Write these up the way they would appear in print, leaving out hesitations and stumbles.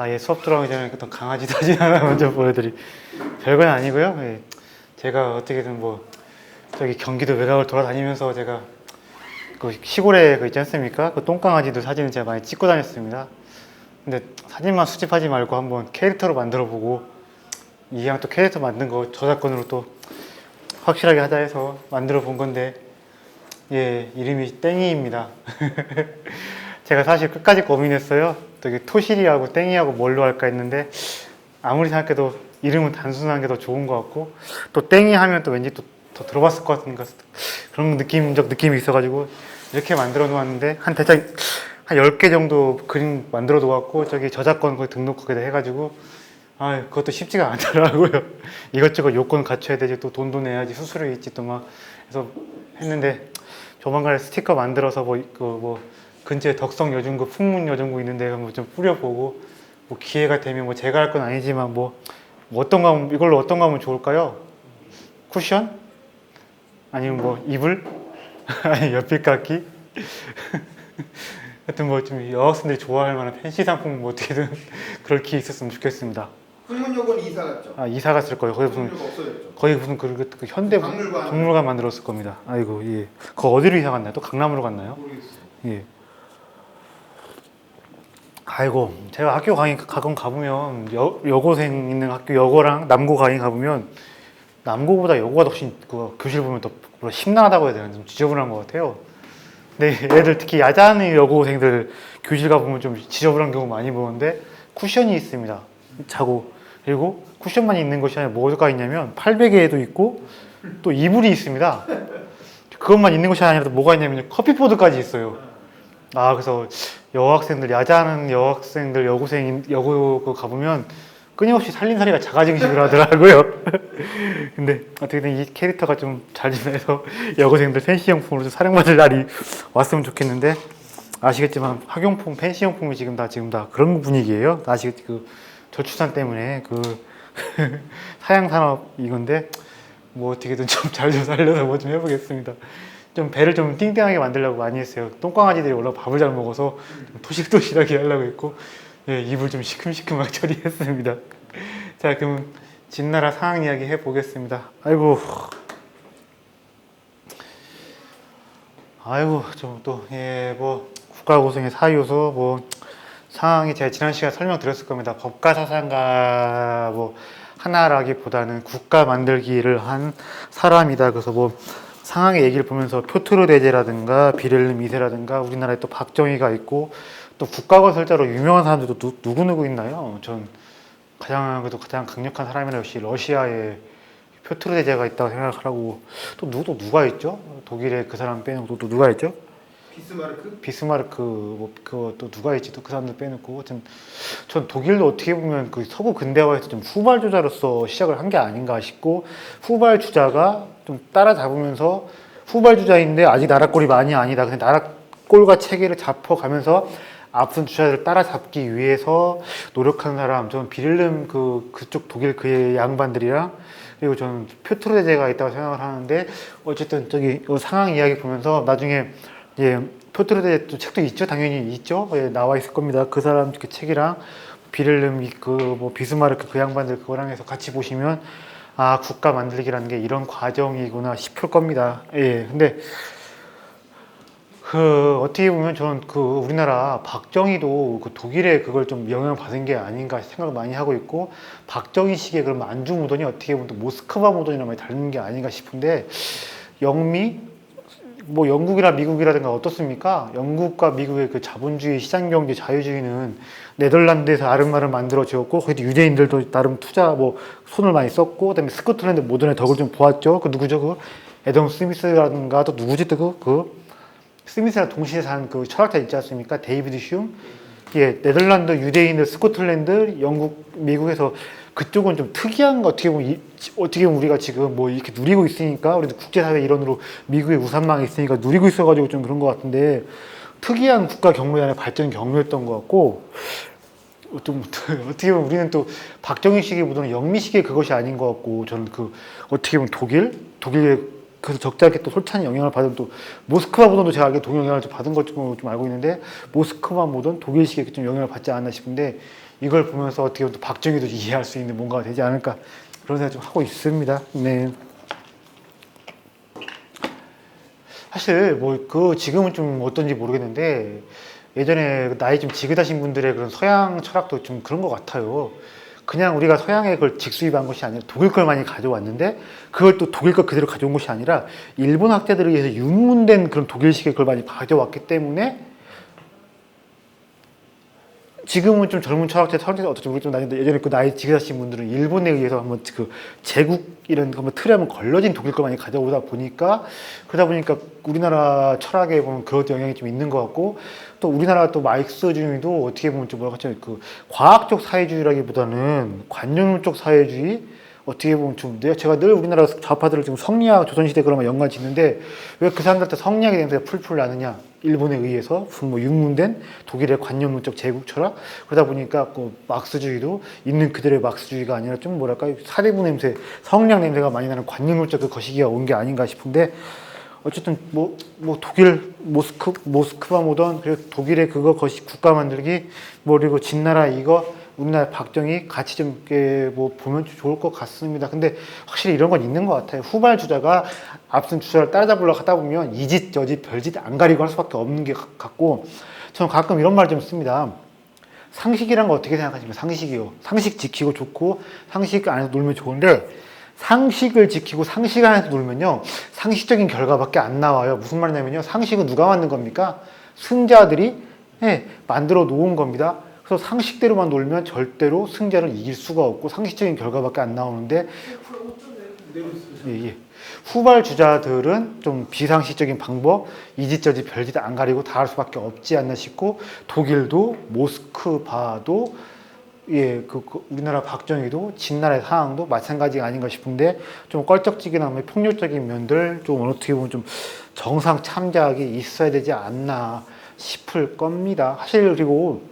예, 수업 들어가기 전에 어떤 강아지 사진 하나 먼저 보여드리. 별건 아니고요. 예, 제가 어떻게든 뭐 저기 경기도 외곽을 돌아다니면서 제가 그 시골에 그 있지 않습니까? 그 똥강아지도 사진을 제가 많이 찍고 다녔습니다. 근데 사진만 수집하지 말고 한번 캐릭터로 만들어 보고 이왕 또 캐릭터 만든 거 저작권으로 또 확실하게 하자 해서 만들어 본 건데, 예, 이름이 땡이입니다. 제가 사실 끝까지 고민했어요. 되게 토실이하고 땡이하고 뭘로 할까 했는데 아무리 생각해도 이름은 단순한 게 더 좋은 것 같고, 또 땡이 하면 또 왠지 또 더 들어봤을 것 같은 그런 느낌적 느낌이 있어가지고 이렇게 만들어 놓았는데, 한 대략 한 10개 정도 그림 만들어 놓았고, 저기 저작권 거기 등록하게 해가지고 그것도 쉽지가 않더라고요. 이것저것 요건 갖춰야 되지, 또 돈도 내야지, 수수료 있지, 또 막 해서 했는데, 조만간에 스티커 만들어서 뭐 근처에 덕성 여중구, 풍문 여중구 있는데 뭐 좀 뿌려보고, 뭐 기회가 되면 뭐 제가 할 건 아니지만 뭐 어떤 거 하면, 이걸로 어떤 거 하면 좋을까요? 쿠션? 아니면 뭐 이불? 아니 연필깎이? 하여튼 뭐 좀 여학생들이 좋아할 만한 팬시 상품 뭐 어떻게든 그럴 기회 있었으면 좋겠습니다. 풍문역은 이사 갔죠? 이사 갔을 거예요. 거기 무슨 없어졌죠. 거기 무슨 그 현대 박물관 만들었을 겁니다. 아이고, 예. 거 어디로 이사 갔나요? 또 강남으로 갔나요? 모르겠어요. 예. 아이고, 제가 학교 가끔 가보면 여고생 있는 학교, 여고랑 남고 강의 가보면 남고보다 여고가 훨씬 그 교실 보면 더 심란하다고 해야 되나, 좀 지저분한 것 같아요. 근데 애들 특히 야자하는 여고생들 교실 가보면 좀 지저분한 경우 많이 보는데, 쿠션이 있습니다. 자고. 그리고 쿠션만 있는 것이 아니라 뭐가 있냐면 팔베개도 있고 또 이불이 있습니다. 그것만 있는 것이 아니라 또 뭐가 있냐면 커피포드까지 있어요. 그래서 여학생들, 야자하는 여학생들, 여고 가보면 끊임없이 살림살이가 자가증식을 하더라고요. 근데 어떻게든 이 캐릭터가 좀 잘 지내서 여고생들 팬시용품으로 좀 사랑받을 날이 왔으면 좋겠는데, 아시겠지만 학용품, 팬시용품이 지금 다 그런 분위기예요. 아시겠지? 그 저출산 때문에 그 사양산업 이건데, 뭐 어떻게든 좀 잘 좀 살려서 뭐 좀 해보겠습니다. 좀 배를 좀 띵띵하게 만들려고 많이 했어요. 똥강아지들이 원래 밥을 잘 먹어서 좀 토실토실하게 하려고 했고, 예, 입을 좀 시큼시큼하게 처리했습니다. 자, 그럼 진나라 상황 이야기 해보겠습니다. 아이고, 좀 또, 예, 뭐 국가고성의 사유소, 뭐 상황이 제가 지난 시간에 설명드렸을 겁니다. 법가사상가 뭐 하나라기보다는 국가 만들기를 한 사람이다. 그래서 뭐 상황의 얘기를 보면서 표트르 대제라든가 비렐름 2세라든가 우리나라에 또 박정희가 있고, 또 국가건설자로 유명한 사람들도 누구누구 있나요? 전 가장 강력한 사람이라 역시 러시아의 표트르 대제가 있다고 생각하고, 또 누가 있죠? 독일의 그 사람 빼놓고 또 누가 있죠? 비스마르크 뭐 그거 또 누가 있지? 또 그 사람들 빼놓고, 전 독일도 어떻게 보면 그 서구 근대화에서 좀 후발주자로서 시작을 한 게 아닌가 싶고, 후발주자가 좀 따라잡으면서 후발주자인데 아직 나라꼴이 많이 아니다. 그냥 나라꼴과 체계를 잡아가면서 앞선 주자들을 따라잡기 위해서 노력한 사람, 저는 비를름 그쪽 독일 그의 양반들이랑, 그리고 저는 표트르 대제가 있다고 생각을 하는데, 어쨌든 저기 상황 이야기 보면서 나중에, 예, 표트르 대제 책도 있죠, 당연히 있죠, 예, 나와 있을 겁니다. 그 사람 그 책이랑 비를름 뭐 비스마르크 그 양반들 그거랑 해서 같이 보시면 국가 만들기라는 게 이런 과정이구나 싶을 겁니다. 예, 근데 어떻게 보면 저는 우리나라 박정희도 독일에 그걸 좀 영향을 받은 게 아닌가 생각을 많이 하고 있고, 박정희식의 그런 안주 무던이 어떻게 보면 또 모스크바 무던이랑 많이 다른 게 아닌가 싶은데, 뭐 영국이나 미국이라든가 어떻습니까? 영국과 미국의 그 자본주의, 시장경제, 자유주의는 네덜란드에서 아름아름 만들어지었고, 거기도 유대인들도 나름 뭐 손을 많이 썼고, 그다음에 스코틀랜드 모던의 덕을 좀 보았죠. 누구죠? 애덤 스미스라든가 또 누구지? 스미스랑 동시에 산 그 철학자 있지 않습니까? 데이비드 흉. 예, 네덜란드, 유대인들, 스코틀랜드, 영국, 미국에서 그쪽은 좀 특이한 거, 어떻게 보면 우리가 지금 뭐 이렇게 누리고 있으니까, 우리도 국제사회 일원으로 미국의 우산망이 있으니까 누리고 있어가지고 좀 그런 것 같은데, 특이한 국가 경로의 발전 경로였던 것 같고, 좀 어떻게 보면 우리는 또 박정희 시기보다는 영미 시기의 그것이 아닌 것 같고, 저는 어떻게 보면 독일의 그래서 적잖게 또 솔찬히 영향을 받은, 또 모스크바 모던도 제가 알기로 동영향을 좀 받은 것좀 알고 있는데, 모스크바 모던 독일식에 좀 영향을 받지 않았나 싶은데, 이걸 보면서 어떻게 보면 또 박정희도 이해할 수 있는 뭔가가 되지 않을까 그런 생각 좀 하고 있습니다. 네. 사실 뭐 그 지금은 좀 어떤지 모르겠는데 예전에 나이 좀 지긋하신 분들의 그런 서양 철학도 좀 그런 것 같아요. 그냥 우리가 서양의 걸 직수입한 것이 아니라 독일 걸 많이 가져왔는데 그걸 또 독일 걸 그대로 가져온 것이 아니라 일본 학자들에 의해서 유문된 그런 독일식의 걸 많이 가져왔기 때문에 지금은 좀 젊은 철학자 사람들이 어떨지 모르겠지만 나는 예전에 그 나이 지긋하신 분들은 일본에 의해서 한번 그 제국 이런 한번 틀에 한번 걸러진 독일 걸 많이 가져오다 보니까 그러다 보니까 우리나라 철학에 보면 그런 영향이 좀 있는 것 같고 또 우리나라 또 마르크스주의도 어떻게 보면 좀 뭐라 하죠 그 과학적 사회주의라기보다는 관념론적 사회주의 어떻게 보면 좀 제가 늘 우리나라 좌파들을 지금 성리학 조선시대 그런 거 연관 짓는데 왜 그 사람들한테 성리학의 냄새가 풀풀 나느냐 일본에 의해서 뭐 육문된 독일의 관념론적 제국 철학 그러다 보니까 그 막스주의도 있는 그대로의 막스주의가 아니라 좀 뭐랄까 사대부 냄새 성리학 냄새가 많이 나는 관념론적 그 거시기가 온 게 아닌가 싶은데 어쨌든 뭐 독일 모스크바 모던 그리고 독일의 그거 국가 만들기 뭐 그리고 진나라 이거 우리나라 박정희 같이 좀 뭐 보면 좋을 것 같습니다. 근데 확실히 이런 건 있는 것 같아요. 후발 주자가 앞선 주자를 따라잡으려고 하다 보면 이 짓 저 짓 별짓 안 가리고 할 수밖에 없는 게 같고 저는 가끔 이런 말 좀 씁니다. 상식이란 거 어떻게 생각하십니까? 상식이요. 상식 지키고 좋고 상식 안에서 놀면 좋은데 상식을 지키고 상식 안에서 놀면요 상식적인 결과밖에 안 나와요. 무슨 말이냐면요 상식은 누가 만든 겁니까? 승자들이 만들어 놓은 겁니다. 그래서 상식대로만 놀면 절대로 승자를 이길 수가 없고 상식적인 결과밖에 안 나오는데 후발 주자들은 좀 비상식적인 방법 이짓저짓 별짓 안 가리고 다 할 수밖에 없지 않나 싶고 독일도 모스크바도 우리나라 박정희도 진나라의 상황도 마찬가지가 아닌가 싶은데 좀 껄쩍지근하면 폭력적인 면들 좀 어떻게 보면 좀 정상 참작이 있어야 되지 않나 싶을 겁니다. 사실 그리고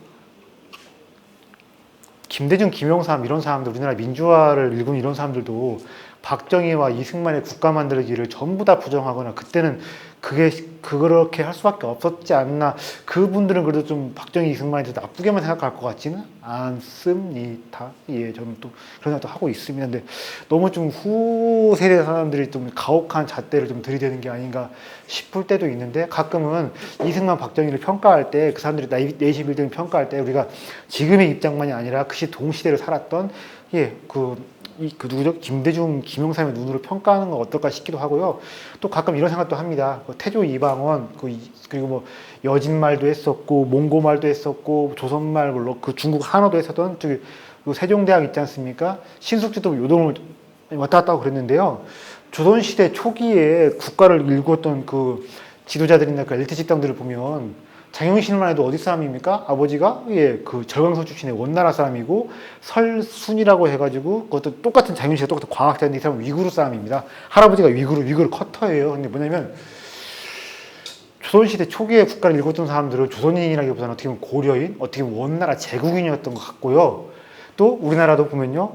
김대중, 김영삼 이런 사람들 우리나라 민주화를 일군 이런 사람들도 박정희와 이승만의 국가 만들기를 전부 다 부정하거나 그때는 그렇게 할 수밖에 없었지 않나 그분들은 그래도 좀 박정희, 이승만에 대해서 나쁘게만 생각할 것 같지는 않습니다. 저는 또 그런 생각도 하고 있습니다. 근데 너무 좀 후 세대 사람들이 좀 가혹한 잣대를 좀 들이대는 게 아닌가 싶을 때도 있는데 가끔은 이승만, 박정희를 평가할 때 그 사람들이 네이시 빌딩을 평가할 때 우리가 지금의 입장만이 아니라 그 시 동시대를 살았던 누구죠? 김대중, 김영삼의 눈으로 평가하는 건 어떨까 싶기도 하고요. 또 가끔 이런 생각도 합니다. 태조 이방원, 그리고 뭐 여진말도 했었고, 몽고말도 했었고, 조선말, 물론 그 중국 한어도 했었던 그 세종대왕 있지 않습니까? 신숙주도 요동을 왔다 갔다 하고 그랬는데요. 조선시대 초기에 국가를 일구었던 그 지도자들이나 그 엘리트 집단들을 보면 장영신만 해도 어디 사람입니까? 아버지가 그 절강서 출신의 원나라 사람이고 설순이라고 해가지고 그것도 똑같은 장영신과 똑같은 과학자인데 이 사람은 위구르 사람입니다. 할아버지가 위구르 커터예요. 근데 뭐냐면 조선시대 초기에 국가를 일궜던 사람들은 조선인이라기보다는 어떻게 보면 고려인, 어떻게 보면 원나라 제국인이었던 것 같고요. 또 우리나라도 보면요.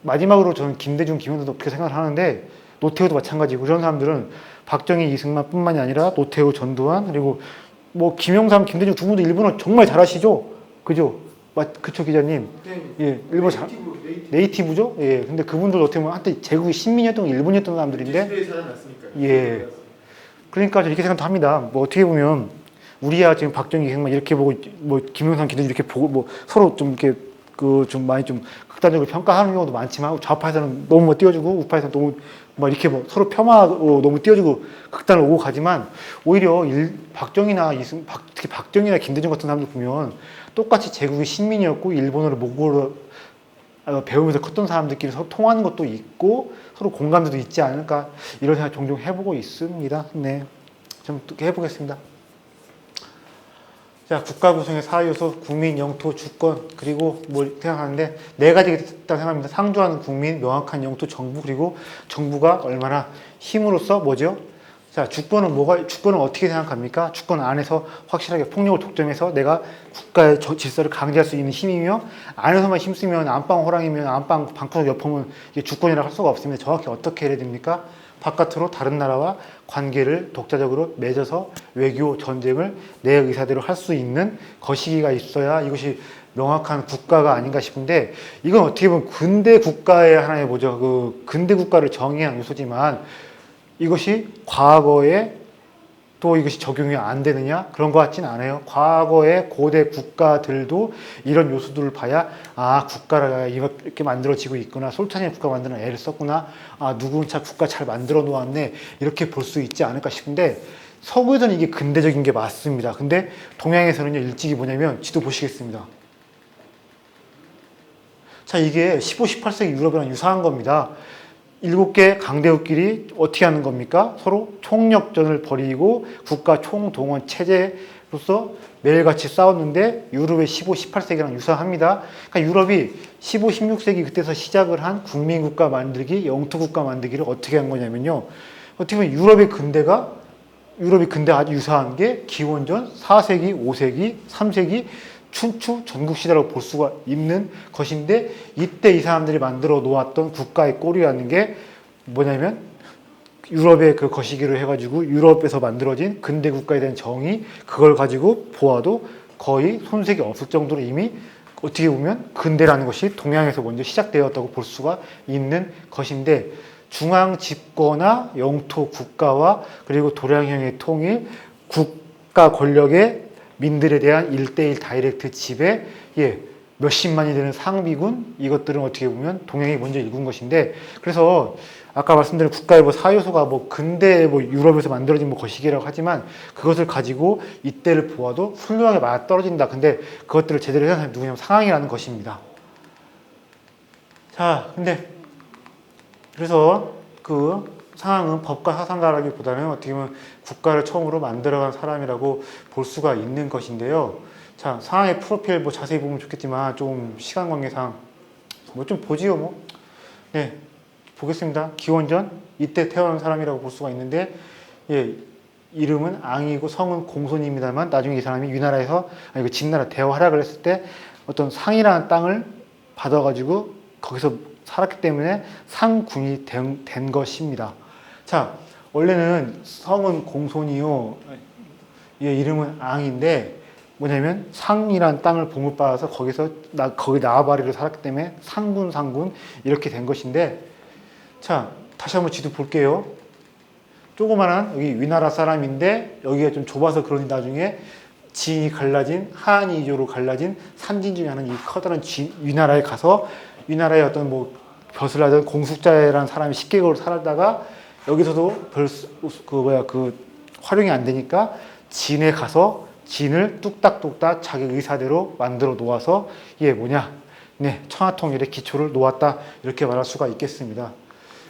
마지막으로 저는 김대중, 김영삼도 그렇게 생각을 하는데 노태우도 마찬가지고 이런 사람들은 박정희, 이승만 뿐만이 아니라 노태우, 전두환 그리고 뭐 김영삼, 김대중 두 분도 일본어 정말 잘하시죠? 그죠? 그쵸 기자님? 네. 일본 네이티브죠? 근데 그분들 어떻게 보면 한때 제국의 식민이었던 일본이었던 사람들인데 시대에 살아났으니까요. 그러니까 저 이렇게 생각도 합니다. 뭐 어떻게 보면 우리야 지금 박정희, 이승만 이렇게 보고 뭐 김영삼, 김대중 이렇게 보고 뭐 서로 좀 이렇게 좀 많이 좀 극단적으로 평가하는 경우도 많지만 좌파에서는 너무 뭐 띄워주고 우파에서는 너무 막 이렇게 뭐 서로 폄하하고 너무 띄워주고 극단을 오고 가지만 오히려 박정희나 특히 박정희나 김대중 같은 사람들 보면 똑같이 제국의 식민이었고 일본어를 모국어로 배우면서 컸던 사람들끼리 서로 통하는 것도 있고 서로 공감대도 있지 않을까 이런 생각 종종 해보고 있습니다. 좀 해보겠습니다. 자, 국가 구성의 4요소, 국민, 영토, 주권, 그리고 뭘 생각하는데 네 가지가 있다고 생각합니다. 상주하는 국민, 명확한 영토, 정부, 그리고 정부가 얼마나 힘으로써 뭐죠? 자, 주권은 어떻게 생각합니까? 주권 안에서 확실하게 폭력을 독점해서 내가 국가의 질서를 강제할 수 있는 힘이며 안에서만 힘쓰면 안방 호랑이면 안방 방구석 옆으면 이게 주권이라고 할 수가 없습니다. 정확히 어떻게 해야 됩니까? 바깥으로 다른 나라와 관계를 독자적으로 맺어서 외교, 전쟁을 내 의사대로 할 수 있는 거시기가 있어야 이것이 명확한 국가가 아닌가 싶은데 이건 어떻게 보면 근대 국가의 하나의 뭐죠? 그 근대 국가를 정의한 요소지만 이것이 과거에 또 이것이 적용이 안 되느냐? 그런 것 같진 않아요. 과거의 고대 국가들도 이런 요소들을 봐야 아 국가가 이렇게 만들어지고 있구나. 솔찬이 국가 만드는 애를 썼구나. 아 누구는 참 국가 잘 만들어 놓았네. 이렇게 볼 수 있지 않을까 싶은데 서구에서는 이게 근대적인 게 맞습니다. 근데 동양에서는요 일찍이 뭐냐면 지도 보시겠습니다. 자 이게 15, 18세기 유럽이랑 유사한 겁니다. 7개 강대국끼리 어떻게 하는 겁니까? 서로 총력전을 벌이고 국가 총동원 체제로서 매일같이 싸웠는데 유럽의 15, 18세기랑 유사합니다. 그러니까 유럽이 15, 16세기 그때서 시작을 한 국민국가 만들기, 영토국가 만들기를 어떻게 한 거냐면요. 어떻게 보면 유럽의 근대 아주 유사한 게 기원전 4세기, 5세기, 3세기 춘추 전국시대라고 볼 수가 있는 것인데 이때 이 사람들이 만들어 놓았던 국가의 꼴이라는 게 뭐냐면 유럽의 그 거시기로 해가지고 유럽에서 만들어진 근대 국가에 대한 정의 그걸 가지고 보아도 거의 손색이 없을 정도로 이미 어떻게 보면 근대라는 것이 동양에서 먼저 시작되었다고 볼 수가 있는 것인데 중앙 집권화, 영토 국가와 그리고 도량형의 통일, 국가 권력의 민들에 대한 1대1 다이렉트 지배, 몇십만이 되는 상비군, 이것들은 어떻게 보면 동양이 먼저 일군 것인데, 그래서 아까 말씀드린 국가의 뭐 사요소가 뭐 근대 뭐 유럽에서 만들어진 뭐 거시기라고 하지만 그것을 가지고 이때를 보아도 훌륭하게 맞아 떨어진다. 근데 그것들을 제대로 해야 하는 누구냐면 상황이라는 것입니다. 자, 근데 그래서 그 상황은 법과 사상가라기보다는 어떻게 보면 국가를 처음으로 만들어간 사람이라고 볼 수가 있는 것인데요. 자, 상황의 프로필 뭐 자세히 보면 좋겠지만 좀 시간 관계상 뭐 좀 보지요, 뭐. 네, 보겠습니다. 기원전 이때 태어난 사람이라고 볼 수가 있는데, 이름은 앙이고 성은 공손입니다만 나중에 이 사람이 위나라에서 아니 그 진나라 대화하락을 했을 때 어떤 상이라는 땅을 받아가지고 거기서 살았기 때문에 상군이 된 것입니다. 자, 원래는 성은 공손이요, 이름은 앙인데 뭐냐면 상이란 땅을 보물받아서 거기 나와바리로 살았기 때문에 상군 이렇게 된 것인데, 자 다시 한번 지도 볼게요. 조그만한 여기 위나라 사람인데 여기가 좀 좁아서 그러니 나중에 진이 갈라진 하한이조로 갈라진 삼진 중에 하나는 이 커다란 위나라에 가서 위나라의 어떤 뭐 벼슬 하던 공숙자라는 사람이 10개국을 살다가 여기서도 그 활용이 안 되니까 진에 가서 진을 뚝딱뚝딱 자기 의사대로 만들어 놓아서 천하통일의 기초를 놓았다 이렇게 말할 수가 있겠습니다.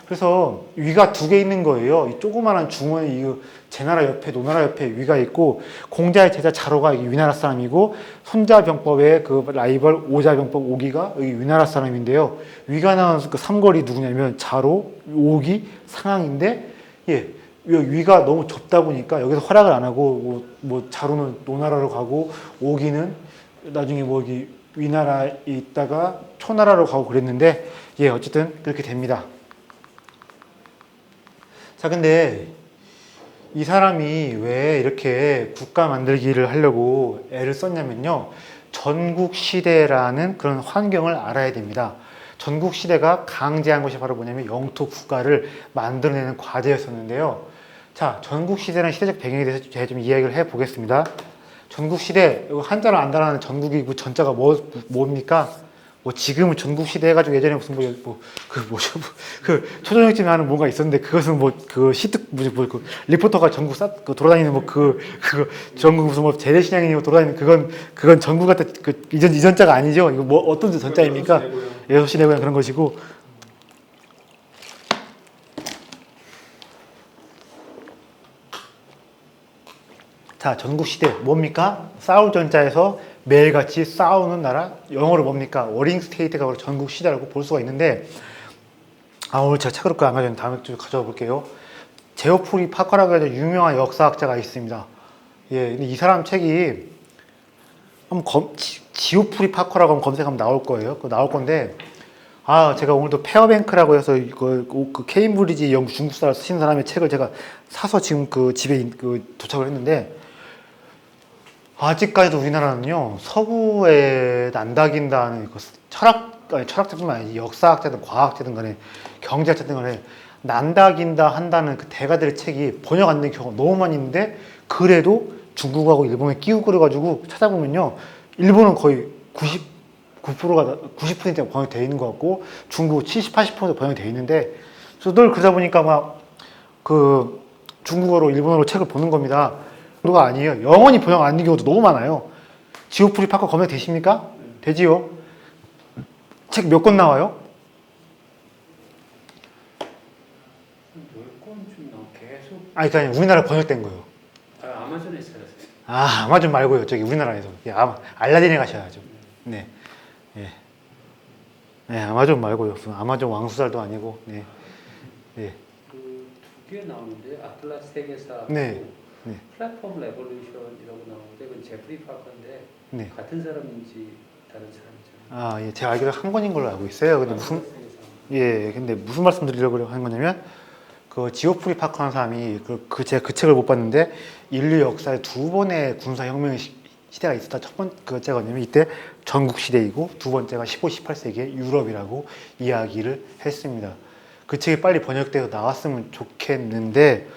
그래서 위가 2개 있는 거예요. 이 조그마한 중원에 이 제나라 옆에 노나라 옆에 위가 있고 공자의 제자 자로가 여기 위나라 사람이고 손자병법의 그 라이벌 오자병법 오기가 여기 위나라 사람인데요. 위가 나온 그 삼걸이 누구냐면 자로, 오기, 상황인데 위가 너무 좁다 보니까 여기서 활약을 안 하고 뭐 자로는 노나라로 가고 오기는 나중에 뭐 여기 위나라에 있다가 초나라로 가고 그랬는데 어쨌든 그렇게 됩니다. 자, 근데 이 사람이 왜 이렇게 국가 만들기를 하려고 애를 썼냐면요. 전국시대라는 그런 환경을 알아야 됩니다. 전국시대가 강제한 것이 바로 뭐냐면 영토 국가를 만들어내는 과제였었는데요. 자, 전국시대라는 시대적 배경에 대해서 제가 좀 이야기를 해보겠습니다. 전국시대, 한자로 안 달아나는 전국이 그 전자가 뭡니까? 뭐 지금은 전국시대 해가지고 예전에 무슨 초저녁쯤에 하는 뭔가 있었는데 그것은 그 리포터가 전국 돌아다니는 전국 무슨 뭐 재래시장이고 돌아다니는 그건 전국 같은 이전자가 아니죠. 이거 뭐 어떤 전자입니까? 6시 내고향 그런 것이고. 자, 전국시대 뭡니까? 싸울 전자에서 매일같이 싸우는 나라, 영어로 뭡니까? 워링 스테이트가 바로 전국시대라고 볼 수가 있는데, 오늘 제가 책을 안 가져왔는데 다음에 좀 가져와 볼게요. 제오프리 파커라고 해서 유명한 역사학자가 있습니다. 근데 이 사람 책이 지오프리 파커라고 하면 검색하면 나올 거예요. 나올 건데, 제가 오늘도 페어뱅크라고 해서 그 케임브리지 영국 중국사를 쓰신 사람의 책을 제가 사서 지금 그 집에 도착을 했는데, 아직까지도 우리나라는요, 서구에 난다긴다는 그 철학자뿐만 아니라 역사학자든 과학자든 간에 경제학자든 간에 난다긴다 한다는 그 대가들의 책이 번역 안 된 경우가 너무 많이 있는데, 그래도 중국하고 일본에 끼고 그래가지고 찾아보면요, 일본은 거의 99%가 90%가 번역되어 있는 것 같고 중국 70, 80% 번역되어 있는데, 그래서 늘 그러다 보니까 막 그 중국어로 일본어로 책을 보는 겁니다. 그거가 아니에요. 영원히 번역 안 된 경우도 너무 많아요. 지오프리 파커 검색 되십니까? 되지요. 책 몇 권 나와요? 10권쯤 넘 계속 아니, 그러니까 우리나라 번역된 거예요. 아마존에서 찾았어요. 아, 아마존 말고요. 저기 우리나라에서. 예, 알라딘에 가셔야죠. 네. 예. 네, 아마존 말고요. 무슨 아마존 왕수살도 아니고. 네. 네. 그 두 개 나오는데 아틀라스 세계사 네. 네. 플랫폼 레볼루션이라고 나오는데 그건 제프리 파커인데 네. 같은 사람인지 다른 사람인지. 아, 예. 제가 알기로 한 권인 걸로 알고 있어요. 근데 예, 근데 무슨 말씀 드리려고 하는 거냐면, 그 지오프리 파커 하는 사람이 제가 그 책을 못 봤는데, 인류 역사에 두 번의 군사 혁명 시대가 있었다. 첫 번째가 뭐냐면 이때 전국 시대이고, 두 번째가 15, 18세기의 유럽이라고 이야기를 했습니다. 그 책이 빨리 번역돼서 나왔으면 좋겠는데,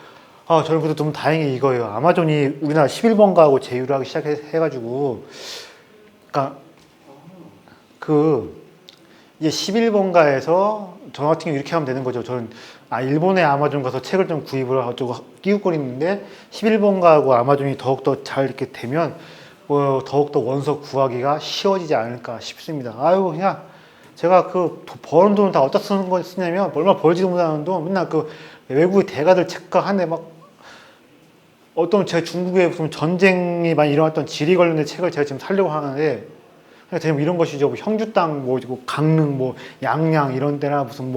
저는 그래도 좀 다행히 이거예요. 아마존이 우리나라 11번가하고 제휴를 하기 시작해가지고, 그러니까 이제 11번가에서 저 같은 경우 이렇게 하면 되는 거죠. 저는 일본의 아마존 가서 책을 좀 구입을 하고 끼우거리는데, 11번가하고 아마존이 더욱더 잘 이렇게 되면 더욱더 원서 구하기가 쉬워지지 않을까 싶습니다. 아유, 그냥 제가 버는 돈을 다 어디다 쓰냐면, 얼마 벌지도 못하는 돈 맨날 외국의 대가들 책과 한해 막, 어떤 제가 중국에 무슨 전쟁이 많이 일어났던 지리 관련된 책을 제가 지금 사려고 하는데, 그냥 대부분 이런 것이죠. 뭐 형주 땅, 강릉, 양양 이런 데나 무슨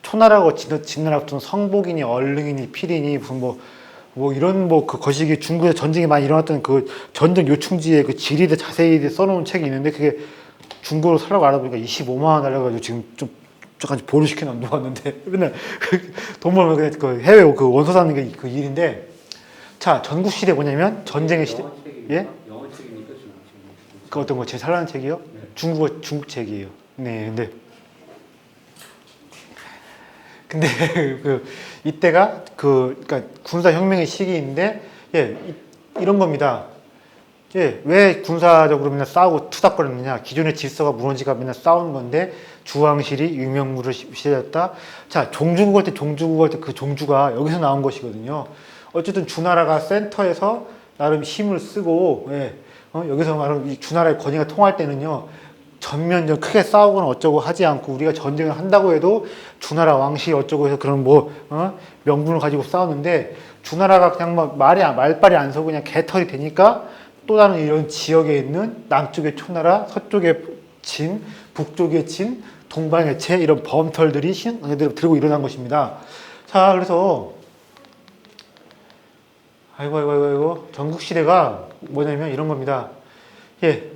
초나라고 진나라 무슨 성복이니 얼릉이니 필이니 무슨 이런 그 거시기 중국에 전쟁이 많이 일어났던 그 전쟁 요충지의 그 지리에 자세히 써놓은 책이 있는데, 그게 중국어로 사려고 알아보니까 25만 원 달려가지고 지금 좀 잠깐 보류 시켜 놓았는데 맨날 돈 벌면 그냥 그 해외 원서 사는 게 그 일인데, 자, 전국 시대 뭐냐면 전쟁의 시대. 예? 영어 책입니까 중국 책입니까? 그 어떤 거 제 살라는 책이요? 네. 중국 책이에요. 네, 근데 이때가 그러니까 군사 혁명의 시기인데, 예, 이런 겁니다. 예, 왜 군사적으로 맨날 싸우고 투닥거렸느냐? 기존의 질서가 무너지가 맨날 싸우는 건데, 주왕실이 유명무를 시작했다. 자, 종주국 할 때 그 종주가 여기서 나온 것이거든요. 어쨌든 주나라가 센터에서 나름 힘을 쓰고, 예, 여기서 말하면 이 주나라의 권위가 통할 때는요, 전면전 크게 싸우거나 어쩌고 하지 않고, 우리가 전쟁을 한다고 해도 주나라 왕실 어쩌고 해서 그런 명분을 가지고 싸우는데, 주나라가 그냥 말빨이 안 서고 그냥 개털이 되니까, 또 다른 이런 지역에 있는 남쪽의 초나라, 서쪽의 진, 북쪽의 진, 동방의 제 이런 범털들이 들고 일어난 것입니다. 자, 그래서 아이고 전국 시대가 뭐냐면 이런 겁니다. 예,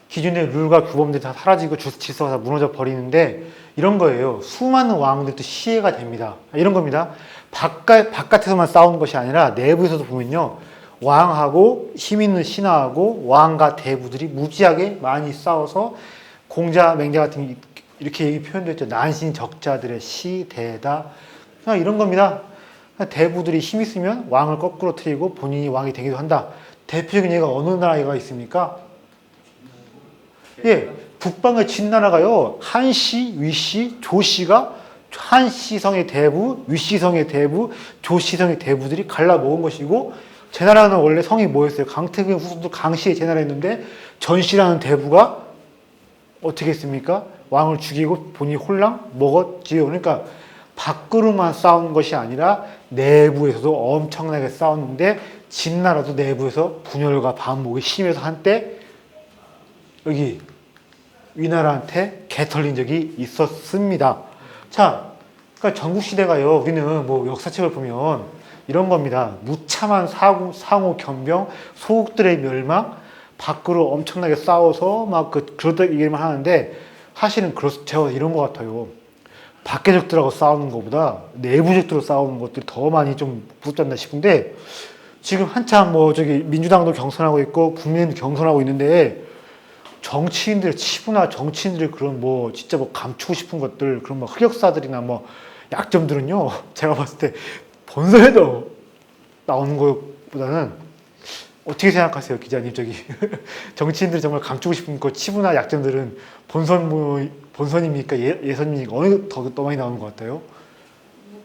기존의 룰과 규범들이 다 사라지고 질서가 다 무너져 버리는데, 이런 거예요. 수많은 왕들도 시해가 됩니다. 이런 겁니다. 바깥에서만 싸우는 것이 아니라 내부에서도 보면요, 왕하고 힘 있는 신하하고 왕과 대부들이 무지하게 많이 싸워서 공자, 맹자 같은 이렇게 표현도 있죠. 난신적자들의 시대다. 그냥 이런 겁니다. 대부들이 힘 있으면 왕을 거꾸로 트이고 본인이 왕이 되기도 한다. 대표적인 예가 어느 나라가 있습니까? 예, 북방의 진나라가요, 한씨, 위씨, 조씨가 한씨성의 대부, 위씨성의 대부, 조씨성의 대부들이 갈라먹은 것이고, 제 나라는 원래 성이 뭐였어요? 강태국의 후손도 강씨의 제 나라였는데, 전씨라는 대부가 어떻게 했습니까? 왕을 죽이고 본인이 홀랑 먹었지요. 그러니까 밖으로만 싸우는 것이 아니라 내부에서도 엄청나게 싸웠는데, 진나라도 내부에서 분열과 반목이 심해서 한때 여기 위나라한테 개털린 적이 있었습니다. 자, 그러니까 전국시대가요, 우리는 역사책을 보면 이런 겁니다. 무참한 상호 겸병, 소국들의 멸망, 밖으로 엄청나게 싸워서 그러다 얘기만 하는데, 사실은 제가 이런 것 같아요. 밖의 적들하고 싸우는 것보다 내부 적들하고 싸우는 것들이 더 많이 좀 무섭지 않나 싶은데, 지금 한참 뭐 저기 민주당도 경선하고 있고 국민의힘도 경선하고 있는데 정치인들 치부나 정치인들의 그런 뭐 진짜 뭐 감추고 싶은 것들 그런 뭐 흑역사들이나 뭐 약점들은요 제가 봤을 때 본선에도 나오는 것보다는 어떻게 생각하세요 기자님 저기 정치인들이 정말 감추고 싶은 그 치부나 약점들은 본선입니까 예선입니까 어느 더 많이 나오는 것 같아요?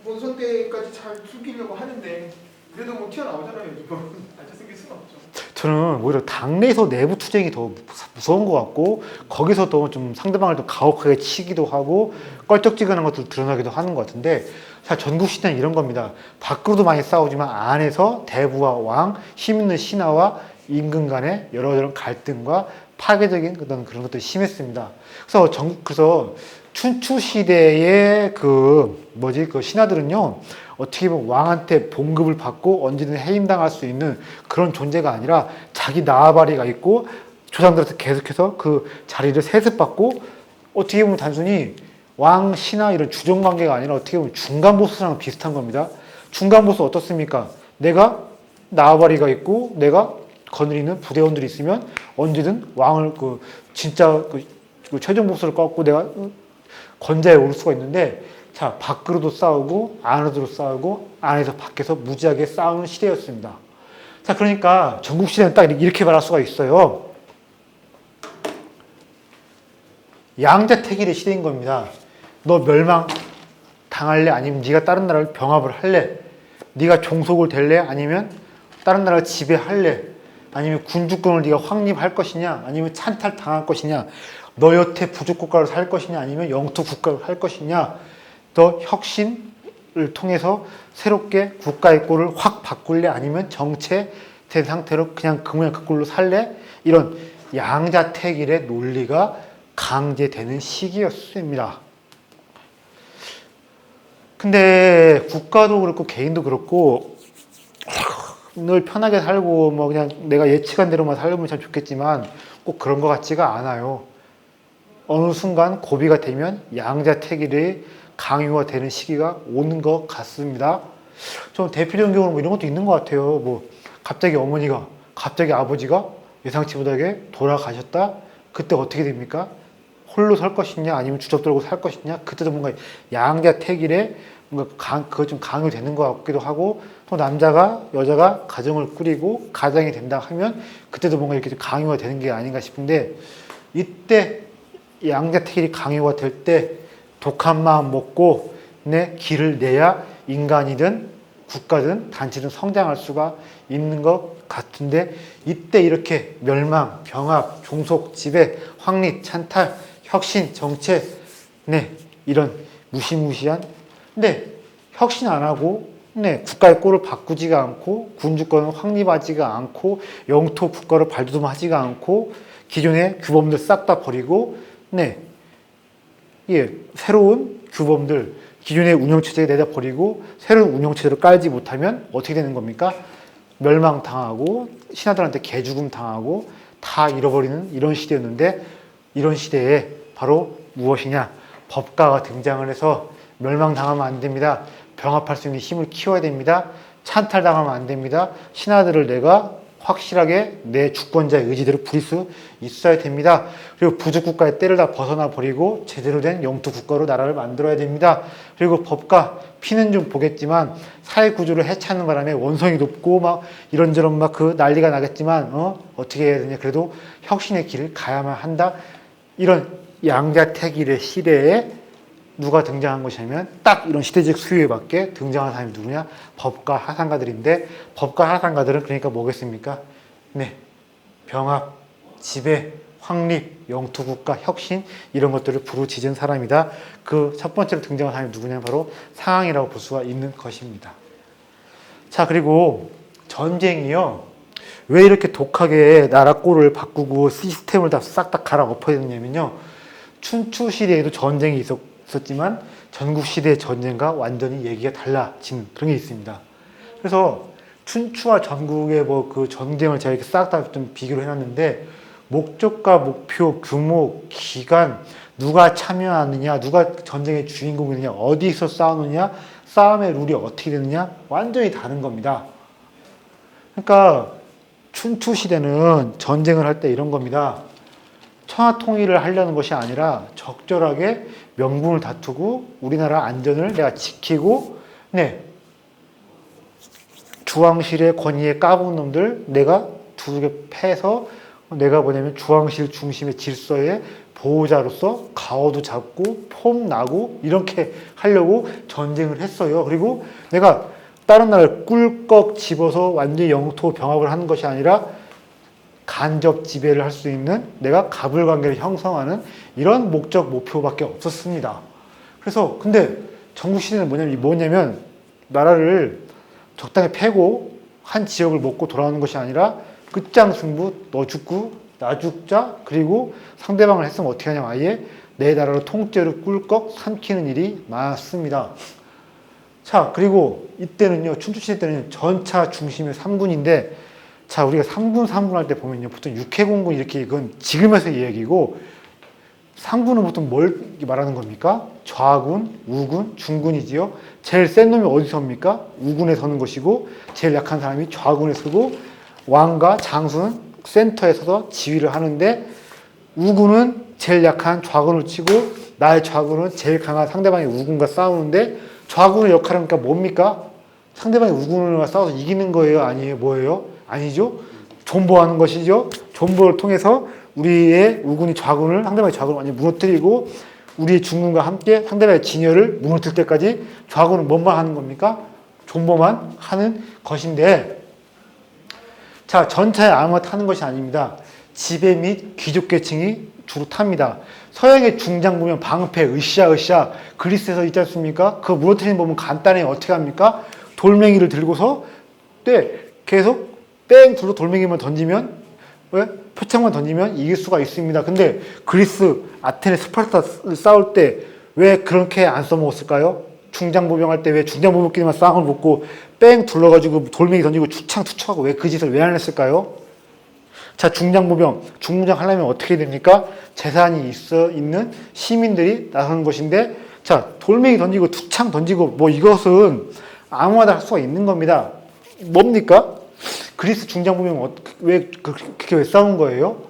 본선 때까지 잘 숨기려고 하는데 그래도 뭐 튀어나오잖아요. 이거 안 숨길 수는 없죠. 저는 오히려 당내에서 내부 투쟁이 더 무서운 것 같고 거기서도 좀 상대방을 좀 가혹하게 치기도 하고 껄쩍지근한 것들 드러나기도 하는 것 같은데 사실 전국 시대는 이런 겁니다. 밖으로도 많이 싸우지만 안에서 대부와 왕, 힘 있는 신하와 임금 간의 여러 갈등과 파괴적인 그런 것들이 심했습니다. 그래서 춘추 시대의 그 신하들은요 어떻게 보면 왕한테 봉급을 받고 언제든 해임당할 수 있는 그런 존재가 아니라 자기 나아바리가 있고 조상들한테 계속해서 그 자리를 세습받고 어떻게 보면 단순히 왕, 신하 이런 주종 관계가 아니라 어떻게 보면 중간 보스랑 비슷한 겁니다. 중간 보스 어떻습니까? 내가 나아바리가 있고 내가 거느리는 부대원들이 있으면 언제든 왕을 진짜 최종 보스를 꺾고 내가 권좌에 오를 수가 있는데 자 밖으로도 싸우고 안으로도 싸우고 안에서 밖에서 무지하게 싸우는 시대였습니다. 자 그러니까 전국 시대는 딱 이렇게 말할 수가 있어요. 양자택일의 시대인 겁니다. 너 멸망 당할래? 아니면 네가 다른 나라를 병합을 할래? 네가 종속을 될래? 아니면 다른 나라를 지배할래? 아니면 군주권을 네가 확립할 것이냐? 아니면 찬탈 당할 것이냐? 너 여태 부족 국가로 살 것이냐? 아니면 영토 국가로 할 것이냐? 너 혁신을 통해서 새롭게 국가의 꼴을 확 바꿀래? 아니면 정체된 상태로 그냥 그 모양 그 꼴로 살래? 이런 양자택일의 논리가 강제되는 시기였습니다. 근데 국가도 그렇고 개인도 그렇고 늘 편하게 살고 뭐 그냥 내가 예측한 대로만 살면 참 좋겠지만 꼭 그런 것 같지가 않아요. 어느 순간 고비가 되면 양자택일의 강요가 되는 시기가 오는 것 같습니다. 좀 대표적인 경우는 뭐 이런 것도 있는 것 같아요. 뭐 갑자기 어머니가 갑자기 아버지가 예상치 못하게 돌아가셨다. 그때 어떻게 됩니까? 홀로 살 것이냐 아니면 주접 들고 살 것이냐 그때도 뭔가 양자택일에 뭔가 그거 좀 강요되는 것 같기도 하고 또 남자가 여자가 가정을 꾸리고 가장이 된다 하면 그때도 뭔가 이렇게 좀 강요가 되는 게 아닌가 싶은데 이때 양자택일이 강요가 될 때 독한 마음 먹고 내 길을 내야 인간이든 국가든 단체든 성장할 수가 있는 것 같은데 이때 이렇게 멸망, 병합, 종속, 지배, 확립, 찬탈, 혁신, 정체 이런 무시무시한 근데 혁신 안 하고 국가의 꼴을 바꾸지가 않고 군주권을 확립하지가 않고 영토 국가를 발돋움하지가 않고 기존의 규범들 싹 다 버리고 새로운 규범들 기존의 운영체제에 내다 버리고 새로운 운영체제를 깔지 못하면 어떻게 되는 겁니까? 멸망당하고 신하들한테 개죽음 당하고 다 잃어버리는 이런 시대였는데 이런 시대에 바로 무엇이냐? 법가가 등장을 해서 멸망당하면 안 됩니다. 병합할 수 있는 힘을 키워야 됩니다. 찬탈당하면 안 됩니다. 신하들을 내가 확실하게 내 주권자의 의지대로 부릴 수 있어야 됩니다. 그리고 부족국가의 때를 다 벗어나 버리고 제대로 된 영토국가로 나라를 만들어야 됩니다. 그리고 법가 피는 좀 보겠지만 사회구조를 해체하는 바람에 원성이 높고 막 이런저런 막 그 난리가 나겠지만 어떻게 해야 되냐 그래도 혁신의 길을 가야만 한다. 이런 양자택일의 시대에 누가 등장한 것이냐면 딱 이런 시대적 수요에 맞게 등장한 사람이 누구냐? 법가 하상가들인데 법가 하상가들은 그러니까 뭐겠습니까? 병합, 지배, 확립, 영토국가, 혁신 이런 것들을 부르짖은 사람이다. 그 첫 번째로 등장한 사람이 누구냐? 바로 상황이라고 볼 수가 있는 것입니다. 자 그리고 전쟁이요. 왜 이렇게 독하게 나라 꼴을 바꾸고 시스템을 다 싹 다 갈아엎어야 되냐면요. 춘추 시대에도 전쟁이 있었지만 전국시대의 전쟁과 완전히 얘기가 달라진 그런 게 있습니다. 그래서 춘추와 전국의 그 전쟁을 제가 이렇게 싹 다 좀 비교를 해놨는데 목적과 목표, 규모, 기간, 누가 참여하느냐, 누가 전쟁의 주인공이느냐, 어디서 싸우느냐, 싸움의 룰이 어떻게 되느냐 완전히 다른 겁니다. 그러니까 춘추 시대는 전쟁을 할 때 이런 겁니다. 청하 통일을 하려는 것이 아니라 적절하게 명분을 다투고 우리나라 안전을 내가 지키고, 네, 주왕실의 권위에 까부는 놈들 내가 두둑에 패서 내가 뭐냐면 주왕실 중심의 질서의 보호자로서 가오도 잡고 폼 나고 이렇게 하려고 전쟁을 했어요. 그리고 내가 다른 나라를 꿀꺽 집어서 완전히 영토 병합을 하는 것이 아니라 간접 지배를 할 수 있는 내가 가불관계를 형성하는 이런 목적 목표밖에 없었습니다. 그래서 근데 전국시대는 뭐냐면 나라를 적당히 패고 한 지역을 먹고 돌아오는 것이 아니라 끝장승부, 너 죽고 나 죽자. 그리고 상대방을 했으면 어떻게 하냐면 아예 내 나라로 통째로 꿀꺽 삼키는 일이 많았습니다. 자, 그리고 이때는요, 춘추시대 때는 전차 중심의 3군인데, 자, 우리가 3군 할 때 보면요, 보통 육해공군 이렇게 이건 지금에서 이야기고, 3군은 보통 뭘 말하는 겁니까? 좌군, 우군, 중군이지요. 제일 센 놈이 어디서 섭니까? 우군에 서는 것이고, 제일 약한 사람이 좌군에 서고, 왕과 장수는 센터에 서서 지휘를 하는데, 우군은 제일 약한 좌군을 치고, 나의 좌군은 제일 강한 상대방의 우군과 싸우는데, 좌군의 역할은 그러니까 뭡니까? 상대방의 우군과 싸워서 이기는 거예요? 아니에요? 뭐예요? 아니죠? 존버하는 것이죠. 존버를 통해서 우리의 우군이 좌군을, 상대방의 좌군을 완전히 무너뜨리고 우리의 중군과 함께 상대방의 진열을 무너뜨릴 때까지 좌군은 뭔만 하는 겁니까? 존버만 하는 것인데, 자, 전차에 아무나 타는 것이 아닙니다. 지배 및 귀족 계층이 주로 탑니다. 서양의 중장 보면 방패, 으쌰, 그리스에서 있지 않습니까? 그 무너뜨리는 법은 간단해요. 어떻게 합니까? 돌멩이를 들고서, 네, 계속 뺑 둘러 돌멩이만 던지면, 왜? 표창만 던지면 이길 수가 있습니다. 근데 그리스, 아테네, 스파르타 싸울 때 왜 그렇게 안 써먹었을까요? 중장보병 할 때 왜 중장보병끼리만 싸움을 붙고 뺑 둘러가지고 돌멩이 던지고 투창하고 왜 그 짓을 왜 안 했을까요? 자, 중장보병, 중무장 하려면 어떻게 됩니까? 재산이 있는 시민들이 나서는 것인데, 자, 돌멩이 던지고 투창 던지고 뭐 이것은 아무나 할 수가 있는 겁니다. 뭡니까? 그리스 중장보병 왜 그렇게 왜 싸운 거예요?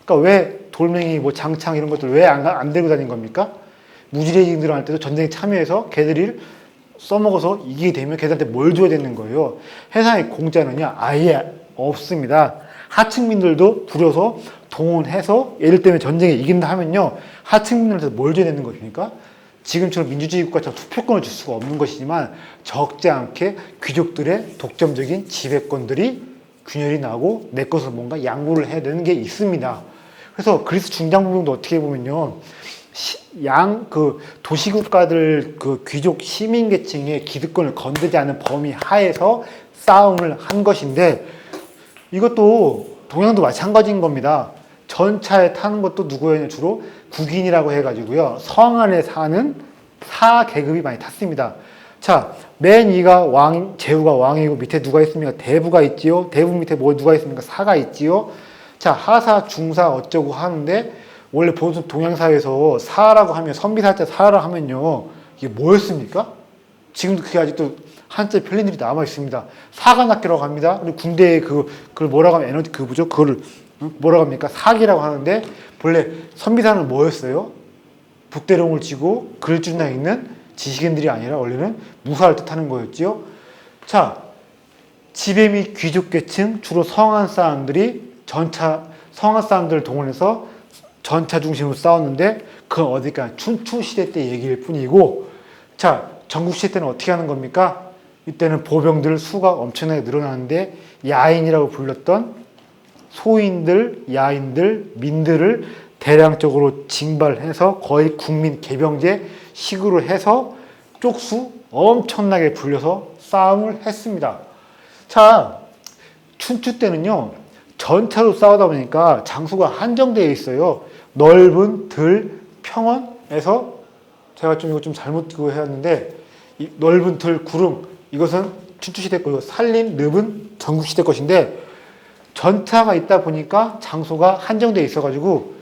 그러니까 왜 돌멩이 뭐 장창 이런 것들 왜 안 들고 다닌 겁니까? 무지레징 들어갈 때도 전쟁에 참여해서 걔들이 써먹어서 이기게 되면 걔들한테 뭘 줘야 되는 거예요? 해상의 공짜는요 아예 없습니다. 하층민들도 부려서 동원해서 예를 들면 전쟁에 이긴다 하면요 하층민들한테 뭘 줘야 되는 것입니까? 지금처럼 민주주의 국가처럼 투표권을 줄 수가 없는 것이지만 적지 않게 귀족들의 독점적인 지배권들이 균열이 나고 내 것을 뭔가 양보를 해야 되는 게 있습니다. 그래서 그리스 중장보병도 어떻게 보면요 도시국가들 그 귀족 시민계층의 기득권을 건드지 않는 범위 하에서 싸움을 한 것인데 이것도 동양도 마찬가지인 겁니다. 전차에 타는 것도 누구예요? 주로 국인이라고 해가지고요. 성 안에 사는 사 계급이 많이 탔습니다. 자, 맨 위가 제후가 왕이고 밑에 누가 있습니까? 대부가 있지요. 대부 밑에 누가 있습니까? 사가 있지요. 자, 하사, 중사 어쩌고 하는데 원래 보통 동양사회에서 사라고 하면 선비사자 사라고 하면요. 이게 뭐였습니까? 지금도 그게 아직도 한자 편린들이 남아 있습니다. 사관학교라고 합니다. 그리고 군대에 그걸 뭐라고 하면 에너지 그거를 뭐라고 합니까? 사기라고 하는데 본래 선비사는 뭐였어요? 북대롱을 쥐고 글줄나 읽는 지식인들이 아니라 원래는 무사를 뜻하는 거였지요. 자, 지배 및 귀족계층 주로 성한 사람들이 성한 사람들을 동원해서 전차 중심으로 싸웠는데 그건 어디까 춘추 시대 때 얘기일 뿐이고, 자, 전국 시대 때는 어떻게 하는 겁니까? 이때는 보병들 수가 엄청나게 늘어나는데 야인이라고 불렸던 소인들, 야인들, 민들을 대량적으로 징발해서 거의 국민 개병제 식으로 해서 쪽수 엄청나게 불려서 싸움을 했습니다. 자, 춘추 때는요 전차로 싸우다 보니까 장소가 한정되어 있어요. 넓은 들 평원에서 제가 이거 좀 잘못 해왔는데 이 넓은 들 구릉 이것은 춘추시대 거고 산림 늪은 전국시대 것인데 전차가 있다 보니까 장소가 한정되어 있어가지고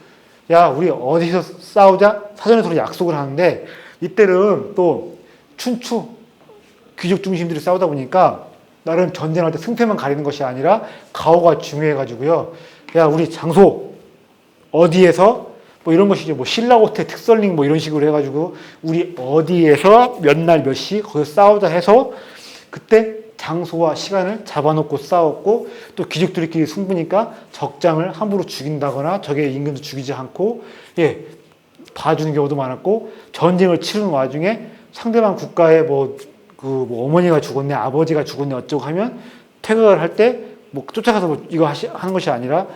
야 우리 어디서 싸우자 사전에 서로 약속을 하는데 이때는 또 춘추 귀족 중심들이 싸우다 보니까 나름 전쟁할 때 승패만 가리는 것이 아니라 가오가 중요해가지고요. 야, 우리 장소 어디에서 뭐 이런 것이죠. 뭐 신라호텔 특설링 뭐 이런 식으로 해가지고 우리 어디에서 몇 날 몇 시 거기서 싸우자 해서 그때 장소와 시간을 잡아놓고 싸웠고 또 귀족들끼리 승부니까 적장을 함부로 죽인다거나 적의 임금도 죽이지 않고 예 봐주는 경우도 많았고 전쟁을 치르는 와중에 상대방 국가의 뭐 어머니가 죽었네 아버지가 죽었네 어쩌고 하면 퇴각을 할 때 뭐 쫓아가서 뭐 이거 하는 것이 아니라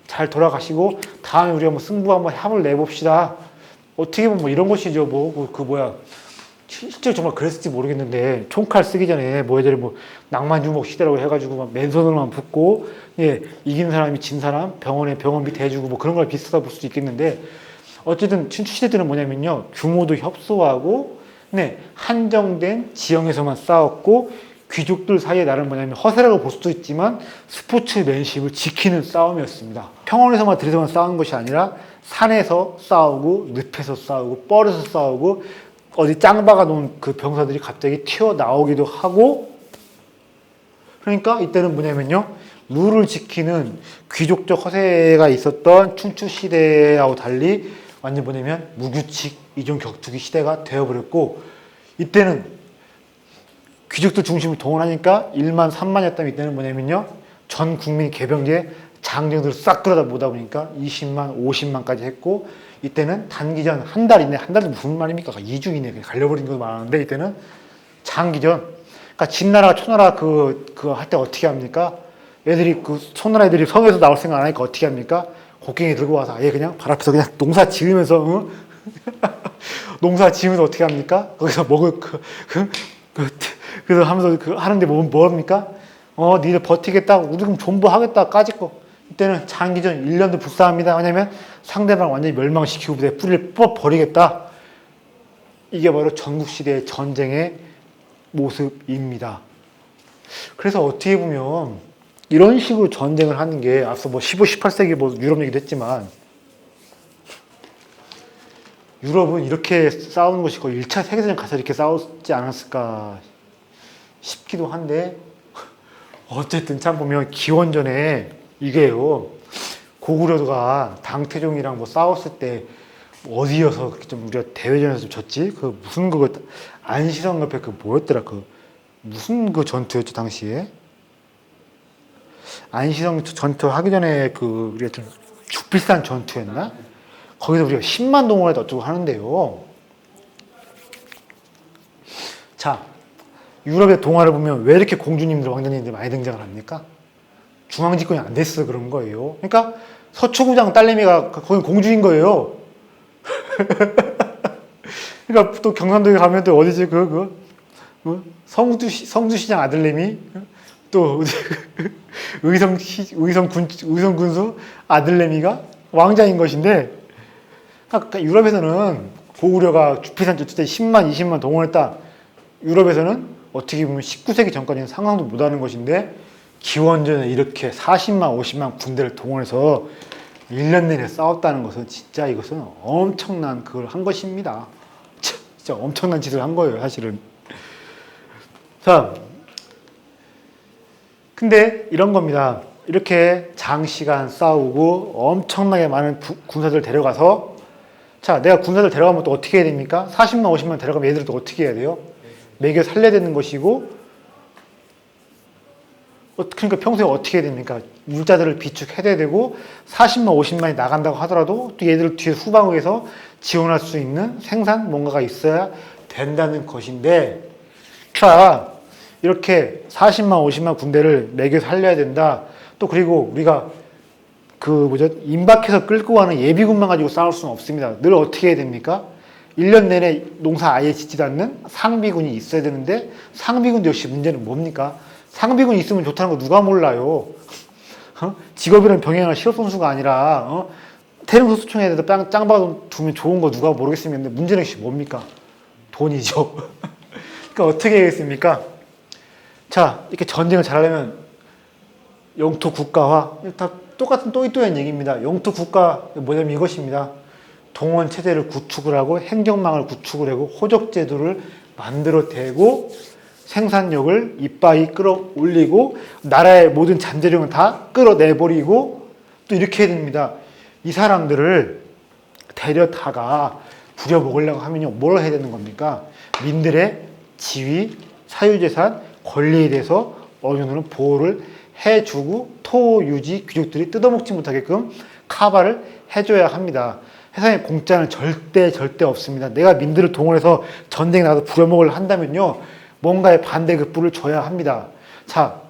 잘 돌아가시고 다음에 우리가 뭐 승부 한번 합을 내봅시다. 어떻게 보면 뭐 이런 것이죠. 실제로 정말 그랬을지 모르겠는데 총칼 쓰기 전에 뭐 예전에 뭐 낭만주먹 시대라고 해가지고 막 맨손으로만 붙고 예 이기는 사람이 진 사람 병원비 대주고 뭐 그런 걸 비슷하다 볼 수도 있겠는데 어쨌든 춘추 시대 때는 뭐냐면요 규모도 협소하고 네 한정된 지형에서만 싸웠고 귀족들 사이에 나름 뭐냐면 허세라고 볼 수도 있지만 스포츠맨십을 지키는 싸움이었습니다. 평원에서만 들여서만 싸우는 것이 아니라 산에서 싸우고 늪에서 싸우고 뻘에서 싸우고 어디 짱 박아 놓은 그 병사들이 갑자기 튀어나오기도 하고 그러니까 이때는 뭐냐면요 룰을 지키는 귀족적 허세가 있었던 춘추 시대하고 달리 완전 뭐냐면 무규칙 이종 격투기 시대가 되어버렸고 이때는 귀족들 중심을 동원하니까 1만 3만이었다면 이때는 뭐냐면요 전 국민 개병제 장정들을 싹 끌어다 모다 보니까 20만 50만까지 했고 이때는 단기전 한 달 이내 한 달이 무슨 말입니까? 2주 이내에 갈려버린 것도 많은데 이때는 장기전 그러니까 진나라 초나라 그거 할 때 어떻게 합니까? 애들이 초나라 애들이 성에서 나올 생각 안 하니까 어떻게 합니까? 곡괭이 들고 와서 아예 그냥 발 앞에서 그냥 농사 지으면서 농사 지으면서 어떻게 합니까? 거기서 먹을 그래서 하면서 하는데 뭐 합니까? 니들 버티겠다. 우리 그럼 존버하겠다. 까짓거. 이때는 장기전 1년도 불사합니다. 왜냐면 상대방 완전히 멸망시키고 뿌리를 뽑아버리겠다. 이게 바로 전국시대의 전쟁의 모습입니다. 그래서 어떻게 보면 이런 식으로 전쟁을 하는 게 앞서 뭐 15, 18세기 뭐 유럽 얘기도 했지만 유럽은 이렇게 싸우는 것이 거의 1차 세계대전 가서 이렇게 싸우지 않았을까 싶기도 한데 어쨌든 참 보면 기원전에 이게요 고구려가 당태종이랑 뭐 싸웠을 때 어디여서 그렇게 좀 우리가 대회전에서 좀 졌지? 무슨 안시성 옆에 뭐였더라 무슨 전투였죠 당시에? 안시성 전투 하기 전에 우리가 좀 죽비싼 전투였나? 거기서 우리가 10만 동원을 어쩌고 하는데요. 자, 유럽의 동화를 보면 왜 이렇게 공주님들, 왕자님들 많이 등장을 합니까? 중앙 집권이 안 됐어 그런 거예요. 그러니까 서초구장 딸내미가 거기 공주인 거예요. 그러니까 또 경상도에 가면 또 어디지 성주시장 아들내미 또 의성군수 아들내미가 왕자인 것인데 그러니까 유럽에서는 고구려가 주피산 전투 때 10만, 20만 동원했다. 유럽에서는 어떻게 보면 19세기 전까지는 상상도 못하는 것인데 기원전에 이렇게 40만, 50만 군대를 동원해서 1년 내내 싸웠다는 것은 진짜 이것은 엄청난 그걸 한 것입니다. 진짜 엄청난 짓을 한 거예요, 사실은. 자, 근데 이런 겁니다. 이렇게 장시간 싸우고 엄청나게 많은 군사들 데려가서 자, 내가 군사들 데려가면 또 어떻게 해야 됩니까? 40만, 50만 데려가면 얘들을 또 어떻게 해야 돼요? 먹여 살려야 되는 것이고 그러니까 평소에 어떻게 해야 됩니까? 물자들을 비축해야 되고 40만, 50만이 나간다고 하더라도 또 얘들을 뒤에 후방에서 지원할 수 있는 생산 뭔가가 있어야 된다는 것인데 자, 이렇게 40만, 50만 군대를 먹여 살려야 된다. 또 그리고 우리가 임박해서 끌고 가는 예비군만 가지고 싸울 수는 없습니다. 늘 어떻게 해야 됩니까? 1년 내내 농사 아예 짓지도 않는 상비군이 있어야 되는데 상비군도 역시 문제는 뭡니까? 상비군이 있으면 좋다는 거 누가 몰라요? 직업이란 병행할 실업선수가 아니라 태릉소수청에다 짱 박아 두면 좋은 거 누가 모르겠습니다. 근데 문제는 역시 뭡니까? 돈이죠. 그러니까 어떻게 해야겠습니까? 자, 이렇게 전쟁을 잘하려면 영토 국가화 다 똑같은 또이또이한 얘기입니다. 영토 국가 뭐냐면 이것입니다. 동원 체제를 구축을 하고 행정망을 구축을 하고 호적 제도를 만들어 대고 생산력을 이빠이 끌어올리고 나라의 모든 잠재력은 다 끌어내버리고 또 이렇게 해야 됩니다. 이 사람들을 데려다가 부려먹으려고 하면요, 뭘 해야 되는 겁니까? 민들의 지위, 사유재산, 권리에 대해서 어느 정도는 보호를 해주고 토유지 귀족들이 뜯어먹지 못하게끔 카바를 해줘야 합니다. 세상에 공짜는 절대 없습니다. 내가 민들을 동원해서 전쟁에 나가서 부려먹으려 한다면요, 뭔가의 반대급부를 줘야 합니다. 자,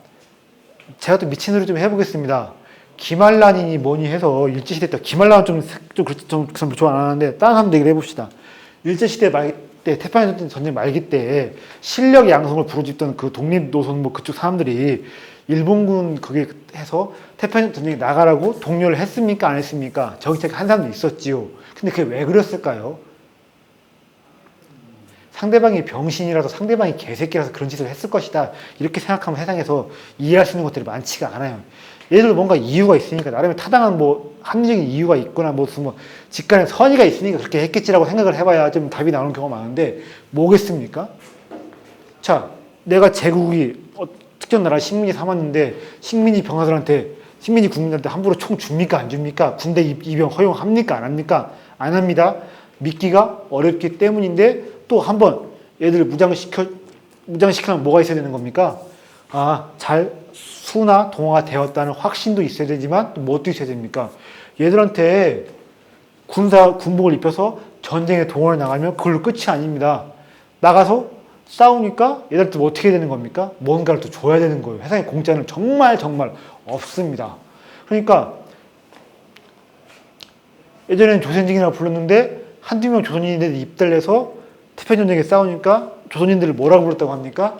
제가 또 미친 소리 좀 해보겠습니다. 기말란이니 뭐니 해서 일제시대 때, 기말란은 좀 좋아 안 하는데 다른 사람들 얘기를 해봅시다. 일제시대 말기 때, 태평양 전쟁 말기 때 실력 양성을 부르짖던 그 독립노선 뭐 그쪽 사람들이 일본군 거기에 해서 태평양 전쟁에 나가라고 독려를 했습니까? 안 했습니까? 저기 한 사람도 있었지요. 근데 그게 왜 그랬을까요? 상대방이 병신이라서 상대방이 개새끼라서 그런 짓을 했을 것이다. 이렇게 생각하면 세상에서 이해할 수 있는 것들이 많지가 않아요. 얘들 뭔가 이유가 있으니까, 나름의 타당한 뭐 합리적인 이유가 있거나 무슨 뭐 직간의 선의가 있으니까 그렇게 했겠지라고 생각을 해봐야 좀 답이 나오는 경우가 많은데 뭐겠습니까? 자, 내가 제국이 특정 나라 식민지 삼았는데 식민지 병사들한테, 식민지 국민들한테 함부로 총 줍니까 안 줍니까? 군대 입영 허용합니까 안 합니까? 안 합니다. 믿기가 어렵기 때문인데 또 한번 얘들을 무장시키면 뭐가 있어야 되는 겁니까? 잘 수나 동화가 되었다는 확신도 있어야 되지만 또 뭣도 있어야 됩니까? 얘들한테 군복을 입혀서 전쟁에 동원해 나가면 그걸로 끝이 아닙니다. 나가서 싸우니까 얘들한테 뭐 어떻게 되는 겁니까? 뭔가를 또 줘야 되는 거예요. 세상에 공짜는 정말 없습니다. 그러니까 예전에는 조선인이라고 불렀는데 한두 명 조선인들이 입달려서 태평전쟁에 싸우니까 조선인들을 뭐라고 불렀다고 합니까?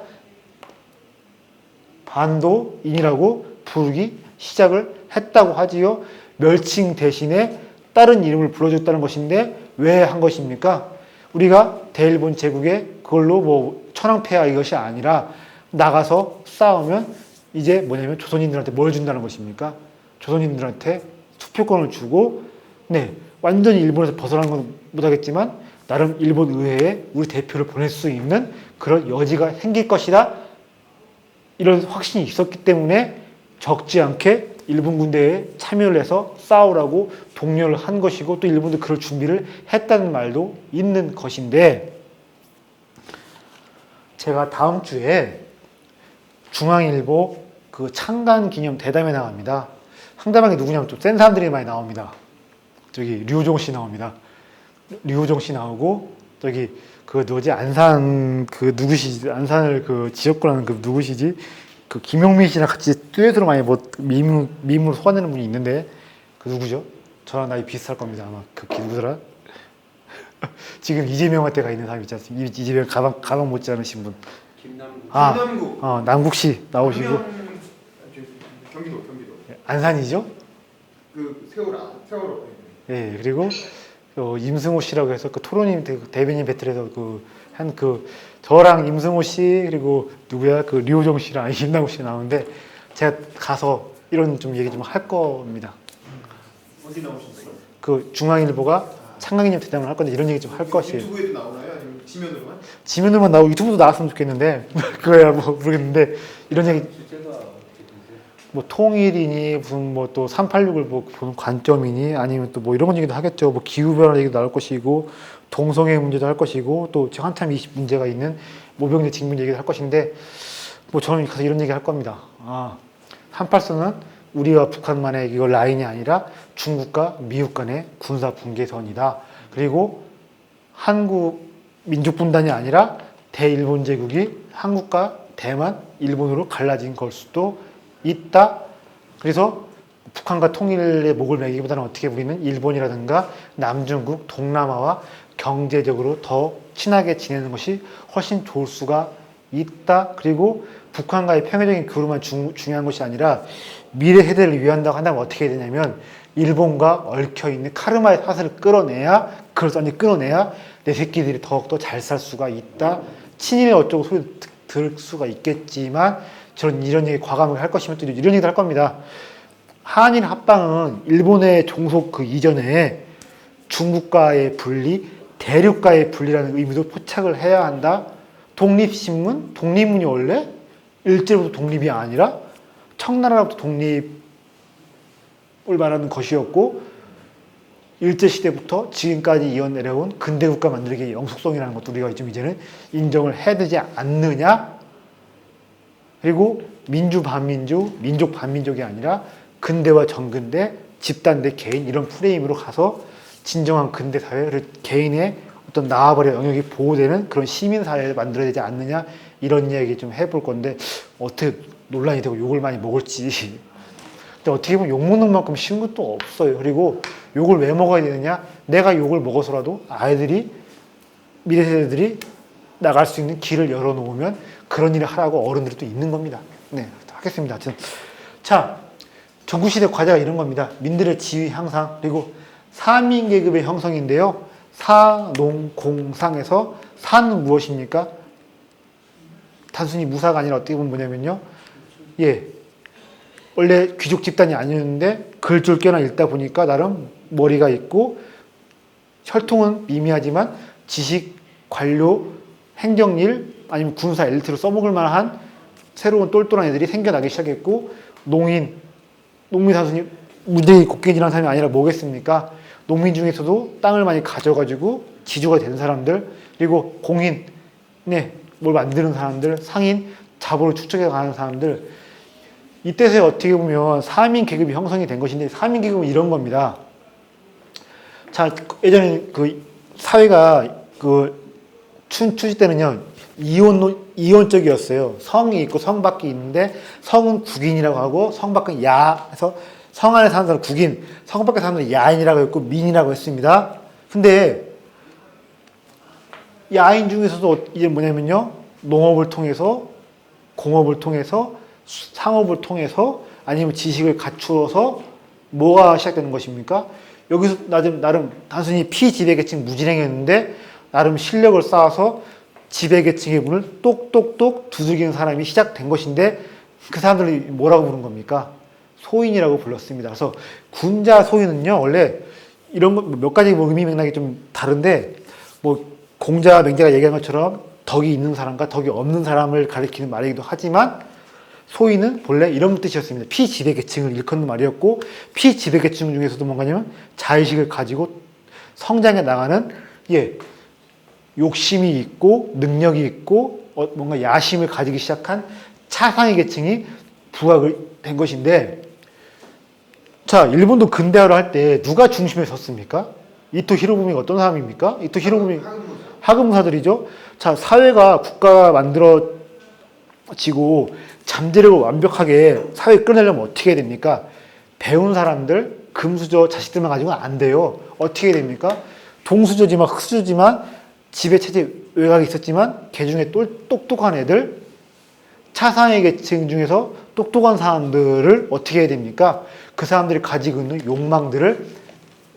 반도인이라고 부르기 시작을 했다고 하지요. 멸칭 대신에 다른 이름을 불러줬다는 것인데 왜 한 것입니까? 우리가 대일본 제국에 그걸로 뭐 천황폐하 이것이 아니라 나가서 싸우면 이제 뭐냐면 조선인들한테 뭘 준다는 것입니까? 조선인들한테 투표권을 주고, 네, 완전히 일본에서 벗어나는 건 못하겠지만 나름 일본 의회에 우리 대표를 보낼 수 있는 그런 여지가 생길 것이다. 이런 확신이 있었기 때문에 적지 않게 일본 군대에 참여를 해서 싸우라고 독려를 한 것이고, 또 일본도 그럴 준비를 했다는 말도 있는 것인데, 제가 다음 주에 중앙일보 그 창간 기념 대담에 나갑니다. 상대방이 누구냐면 좀 센 사람들이 많이 나옵니다. 저기 류호정 씨 나옵니다. 류호정 씨 나오고, 저기 그 누구지, 안산 그 누구시지, 안산을 그 지역구라는 그 누구시지, 그 김용민 씨랑 같이 듀엣으로 많이 뭐 밈으로 소환되는 분이 있는데 그 누구죠? 저랑 나이 비슷할 겁니다. 아마 그 누구더라? 지금 이재명한테 가 있는 사람 있지 않습니까? 이재명 가방 못지 않으신 분. 김남국. 남국 씨 나오시고. 경기도. 안산이죠? 그 세월호. 예, 그리고 임승호 씨라고 해서 그 토론님 대변인 배틀에서 저랑 임승호 씨 그리고 누구야 그 류호정 씨랑 김남국 씨 나오는데 제가 가서 이런 좀 얘기 좀 할 겁니다. 어디 나오셨어요? 그 중앙일보가 창간기념 대담을 할 건데 이런 얘기 좀 할 것이에요. 유튜브에도 나오나요? 아니면 지면으로만? 지면으로만 나오고 유튜브도 나왔으면 좋겠는데 그거야 뭐 모르겠는데 이런 얘기 주제가 어떻게 되세요? 뭐 통일이니 무슨 뭐 또 386을 뭐 보는 관점이니 아니면 또 뭐 이런 얘기도 하겠죠. 뭐 기후 변화 얘기도 나올 것이고 동성애 문제도 할 것이고 또 지금 한참 이 문제가 있는 모병제 직문 얘기도 할 것인데 뭐 저는 가서 이런 얘기 할 겁니다. 384는 우리와 북한만의 이거 라인이 아니라 중국과 미국 간의 군사 분계선이다. 그리고 한국 민족 분단이 아니라 대일본 제국이 한국과 대만, 일본으로 갈라진 걸 수도 있다. 그래서 북한과 통일의 목을 매기보다는 어떻게 우리는 일본이라든가 남중국, 동남아와 경제적으로 더 친하게 지내는 것이 훨씬 좋을 수가 있다. 그리고 북한과의 평화적인 교류만 중요한 것이 아니라 미래 세대를 위한다고 한다면 어떻게 해야 되냐면 일본과 얽혀있는 카르마의 사슬을 끌어내야 내 새끼들이 더욱더 잘 살 수가 있다. 친일 어쩌고 소리 들을 수가 있겠지만 이런 얘기 과감하게 할 것이면 또 이런 얘기도 할 겁니다. 한일 합방은 일본의 종속 그 이전에 중국과의 분리, 대륙과의 분리라는 의미도 포착을 해야 한다. 독립신문, 독립문이 원래 일제로부터 독립이 아니라 청나라로부터 독립을 말하는 것이었고 일제시대부터 지금까지 이어내려온 근대국가 만들기의 영속성이라는 것도 우리가 좀 이제는 인정을 해야 되지 않느냐. 그리고 민주 반민주, 민족 반민족이 아니라 근대와 정근대, 집단 대 개인 이런 프레임으로 가서 진정한 근대 사회를 개인의 어떤 나와버려 영역이 보호되는 그런 시민사회를 만들어야 되지 않느냐 이런 이야기 좀 해볼 건데 어떻게 논란이 되고 욕을 많이 먹을지 근데 어떻게 보면 욕 먹는 만큼 쉬운 것도 없어요. 그리고 욕을 왜 먹어야 되느냐 내가 욕을 먹어서라도 아이들이 미래 세대들이 나갈 수 있는 길을 열어놓으면 그런 일을 하라고 어른들이 또 있는 겁니다. 네, 하겠습니다. 하여튼 자 전국시대 과제가 이런 겁니다. 민들의 지위 향상 그리고 사민계급의 형성인데요. 사농공상에서 사는 무엇입니까? 단순히 무사가 아니라 어떻게 보면 뭐냐면요. 예, 원래 귀족 집단이 아니었는데 글줄 껴나 읽다 보니까 나름 머리가 있고 혈통은 미미하지만 지식, 관료, 행정일 아니면 군사 엘리트로 써먹을 만한 새로운 똘똘한 애들이 생겨나기 시작했고 농민 단순히 무대의 곡괭이라는 사람이 아니라 뭐겠습니까? 농민 중에서도 땅을 많이 가져가지고 지주가 된 사람들 그리고 공인, 네, 뭘 만드는 사람들, 상인, 자본을 축적해 가는 사람들 이때서야 어떻게 보면 사민 계급이 형성이 된 것인데 사민 계급은 이런 겁니다. 자 예전에 그 사회가 그 추시 때는요 이혼적이었어요. 성이 있고 성 밖이 있는데 성은 국인이라고 하고 성 밖은 야해서 성 안에 사는 사람은 국인, 성 밖에 사는 사람은 야인이라고 했고 민이라고 했습니다. 근데 야인 중에서도 이제 뭐냐면요 농업을 통해서 공업을 통해서 상업을 통해서 아니면 지식을 갖추어서 뭐가 시작되는 것입니까? 여기서 나름 단순히 피지배계층 무지랭이었는데 나름 실력을 쌓아서 지배계층의 문을 똑똑똑 두들기는 사람이 시작된 것인데 그 사람들이 뭐라고 부른 겁니까? 소인이라고 불렀습니다. 그래서 군자 소인은요 원래 이런 거 몇 가지 뭐 의미 맥락이 좀 다른데 뭐 공자 맹자가 얘기한 것처럼 덕이 있는 사람과 덕이 없는 사람을 가리키는 말이기도 하지만 소인은 본래 이런 뜻이었습니다. 피지배계층을 일컫는 말이었고 피지배계층 중에서도 뭔가냐면 자의식을 가지고 성장해 나가는 욕심이 있고 능력이 있고 뭔가 야심을 가지기 시작한 차상위 계층이 부각을 된 것인데 자 일본도 근대화를 할 때 누가 중심에 섰습니까? 이토 히로부미가 어떤 사람입니까? 이토 히로부미 하급무사들이죠. 자 사회가 국가가 만들어지고 잠재력을 완벽하게 사회에 끌어내려면 어떻게 해야 됩니까? 배운 사람들 금수저 자식들만 가지고는 안 돼요. 어떻게 해야 됩니까? 동수저지만 흑수저지만 지배체제 외곽이 있었지만 개 중에 똑똑한 애들 차상위 계층 중에서 똑똑한 사람들을 어떻게 해야 됩니까? 그 사람들이 가지고 있는 욕망들을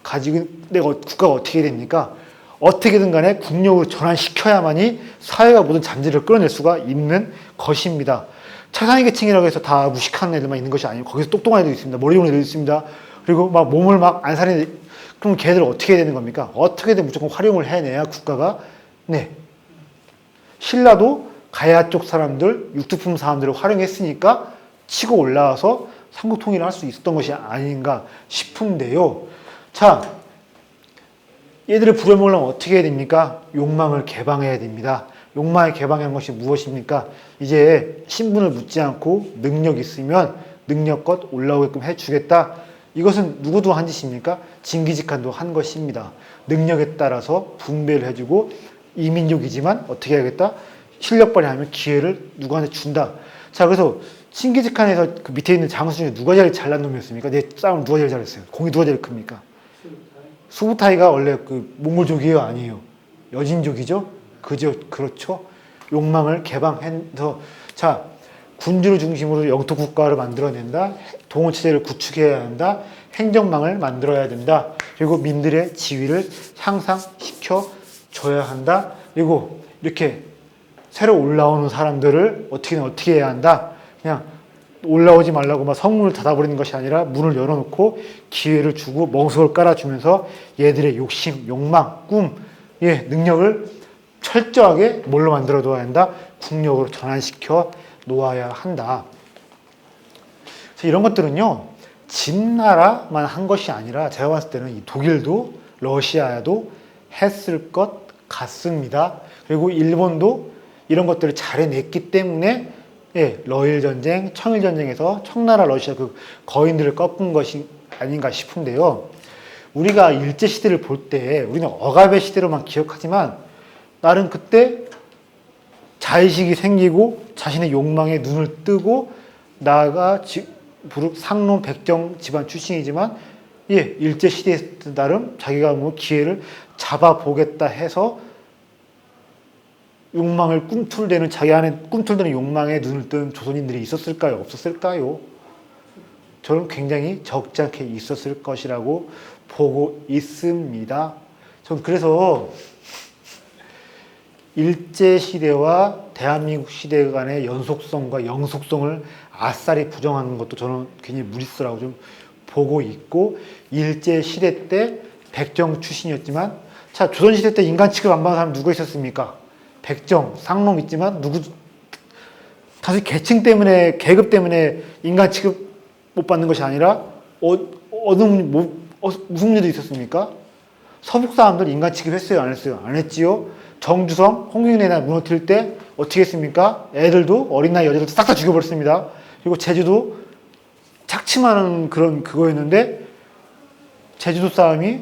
가지고 내가 국가가 어떻게 해야 됩니까? 어떻게든 간에 국력으로 전환시켜야만이 사회가 모든 잠재력을 끌어낼 수가 있는 것입니다. 차상위 계층이라고 해서 다 무식한 애들만 있는 것이 아니고 거기서 똑똑한 애도 있습니다. 머리 좋은 애도 있습니다. 그리고 막 몸을 막 안 사는 애들 그럼 걔들 어떻게 해야 되는 겁니까? 어떻게든 무조건 활용을 해내야 국가가 신라도 가야 쪽 사람들, 육두품 사람들을 활용했으니까 치고 올라와서 삼국 통일을 할 수 있었던 것이 아닌가 싶은데요. 자, 얘들을 부려먹으려면 어떻게 해야 됩니까? 욕망을 개방해야 됩니다. 욕망을 개방하는 것이 무엇입니까? 이제 신분을 묻지 않고 능력 있으면 능력껏 올라오게끔 해주겠다. 이것은 누구도 한 짓입니까? 징기즈칸도 한 것입니다. 능력에 따라서 분배를 해주고 이민족이지만 어떻게 해야겠다? 실력 발휘하면 기회를 누구한테 준다. 자, 그래서 징기즈칸에서 그 밑에 있는 장수 중에 누가 제일 잘난 놈이었습니까? 내 싸움 누가 제일 잘했어요? 공이 누가 제일 큽니까? 수부타이가 원래 그 몽골족이에요? 아니에요? 여진족이죠? 그렇죠? 욕망을 개방해서 자 군주를 중심으로 영토 국가를 만들어낸다. 동원체제를 구축해야 한다. 행정망을 만들어야 된다. 그리고 민들의 지위를 향상시켜줘야 한다. 그리고 이렇게 새로 올라오는 사람들을 어떻게 해야 한다. 그냥 올라오지 말라고 막 성문을 닫아버리는 것이 아니라 문을 열어놓고 기회를 주고 멍석을 깔아주면서 얘들의 욕심, 욕망, 꿈, 능력을 철저하게 뭘로 만들어 둬야 한다? 국력으로 전환시켜 놓아야 한다. 그래서 이런 것들은요, 진나라만 한 것이 아니라 제가 봤을 때는 이 독일도 러시아도 했을 것 같습니다. 그리고 일본도 이런 것들을 잘 해냈기 때문에 러일 전쟁, 청일 전쟁에서 청나라 러시아 그 거인들을 꺾은 것이 아닌가 싶은데요. 우리가 일제 시대를 볼 때 우리는 억압의 시대로만 기억하지만 나름 그때 자의식이 생기고 자신의 욕망에 눈을 뜨고 나아가 상놈 백정 집안 출신이지만 일제 시대에 나름 자기가 뭐 기회를 잡아보겠다 해서 욕망을 꿈틀대는 자기 안에 꿈틀대는 욕망에 눈을 뜬 조선인들이 있었을까요? 없었을까요? 저는 굉장히 적지 않게 있었을 것이라고 보고 있습니다. 전 그래서 일제 시대와 대한민국 시대 간의 연속성과 영속성을 아싸리 부정하는 것도 저는 굉장히 무리수라고 좀 보고 있고, 일제 시대 때 백정 출신이었지만, 자, 조선 시대 때 인간 취급 안 받는 사람 누가 있었습니까? 백정, 상놈 있지만 단순히 계층 때문에, 계급 때문에 인간 취급 못 받는 것이 아니라 무슨 문제도 있었습니까? 서북 사람들 인간 취급했어요? 안 했어요? 안 했지요? 정주성, 홍익래나 무너뜨릴 때 어떻게 했습니까? 애들도, 어린 나이 여자들도 싹 다 죽여버렸습니다. 그리고 제주도 착취하는 그런 그거였는데, 제주도 사람이,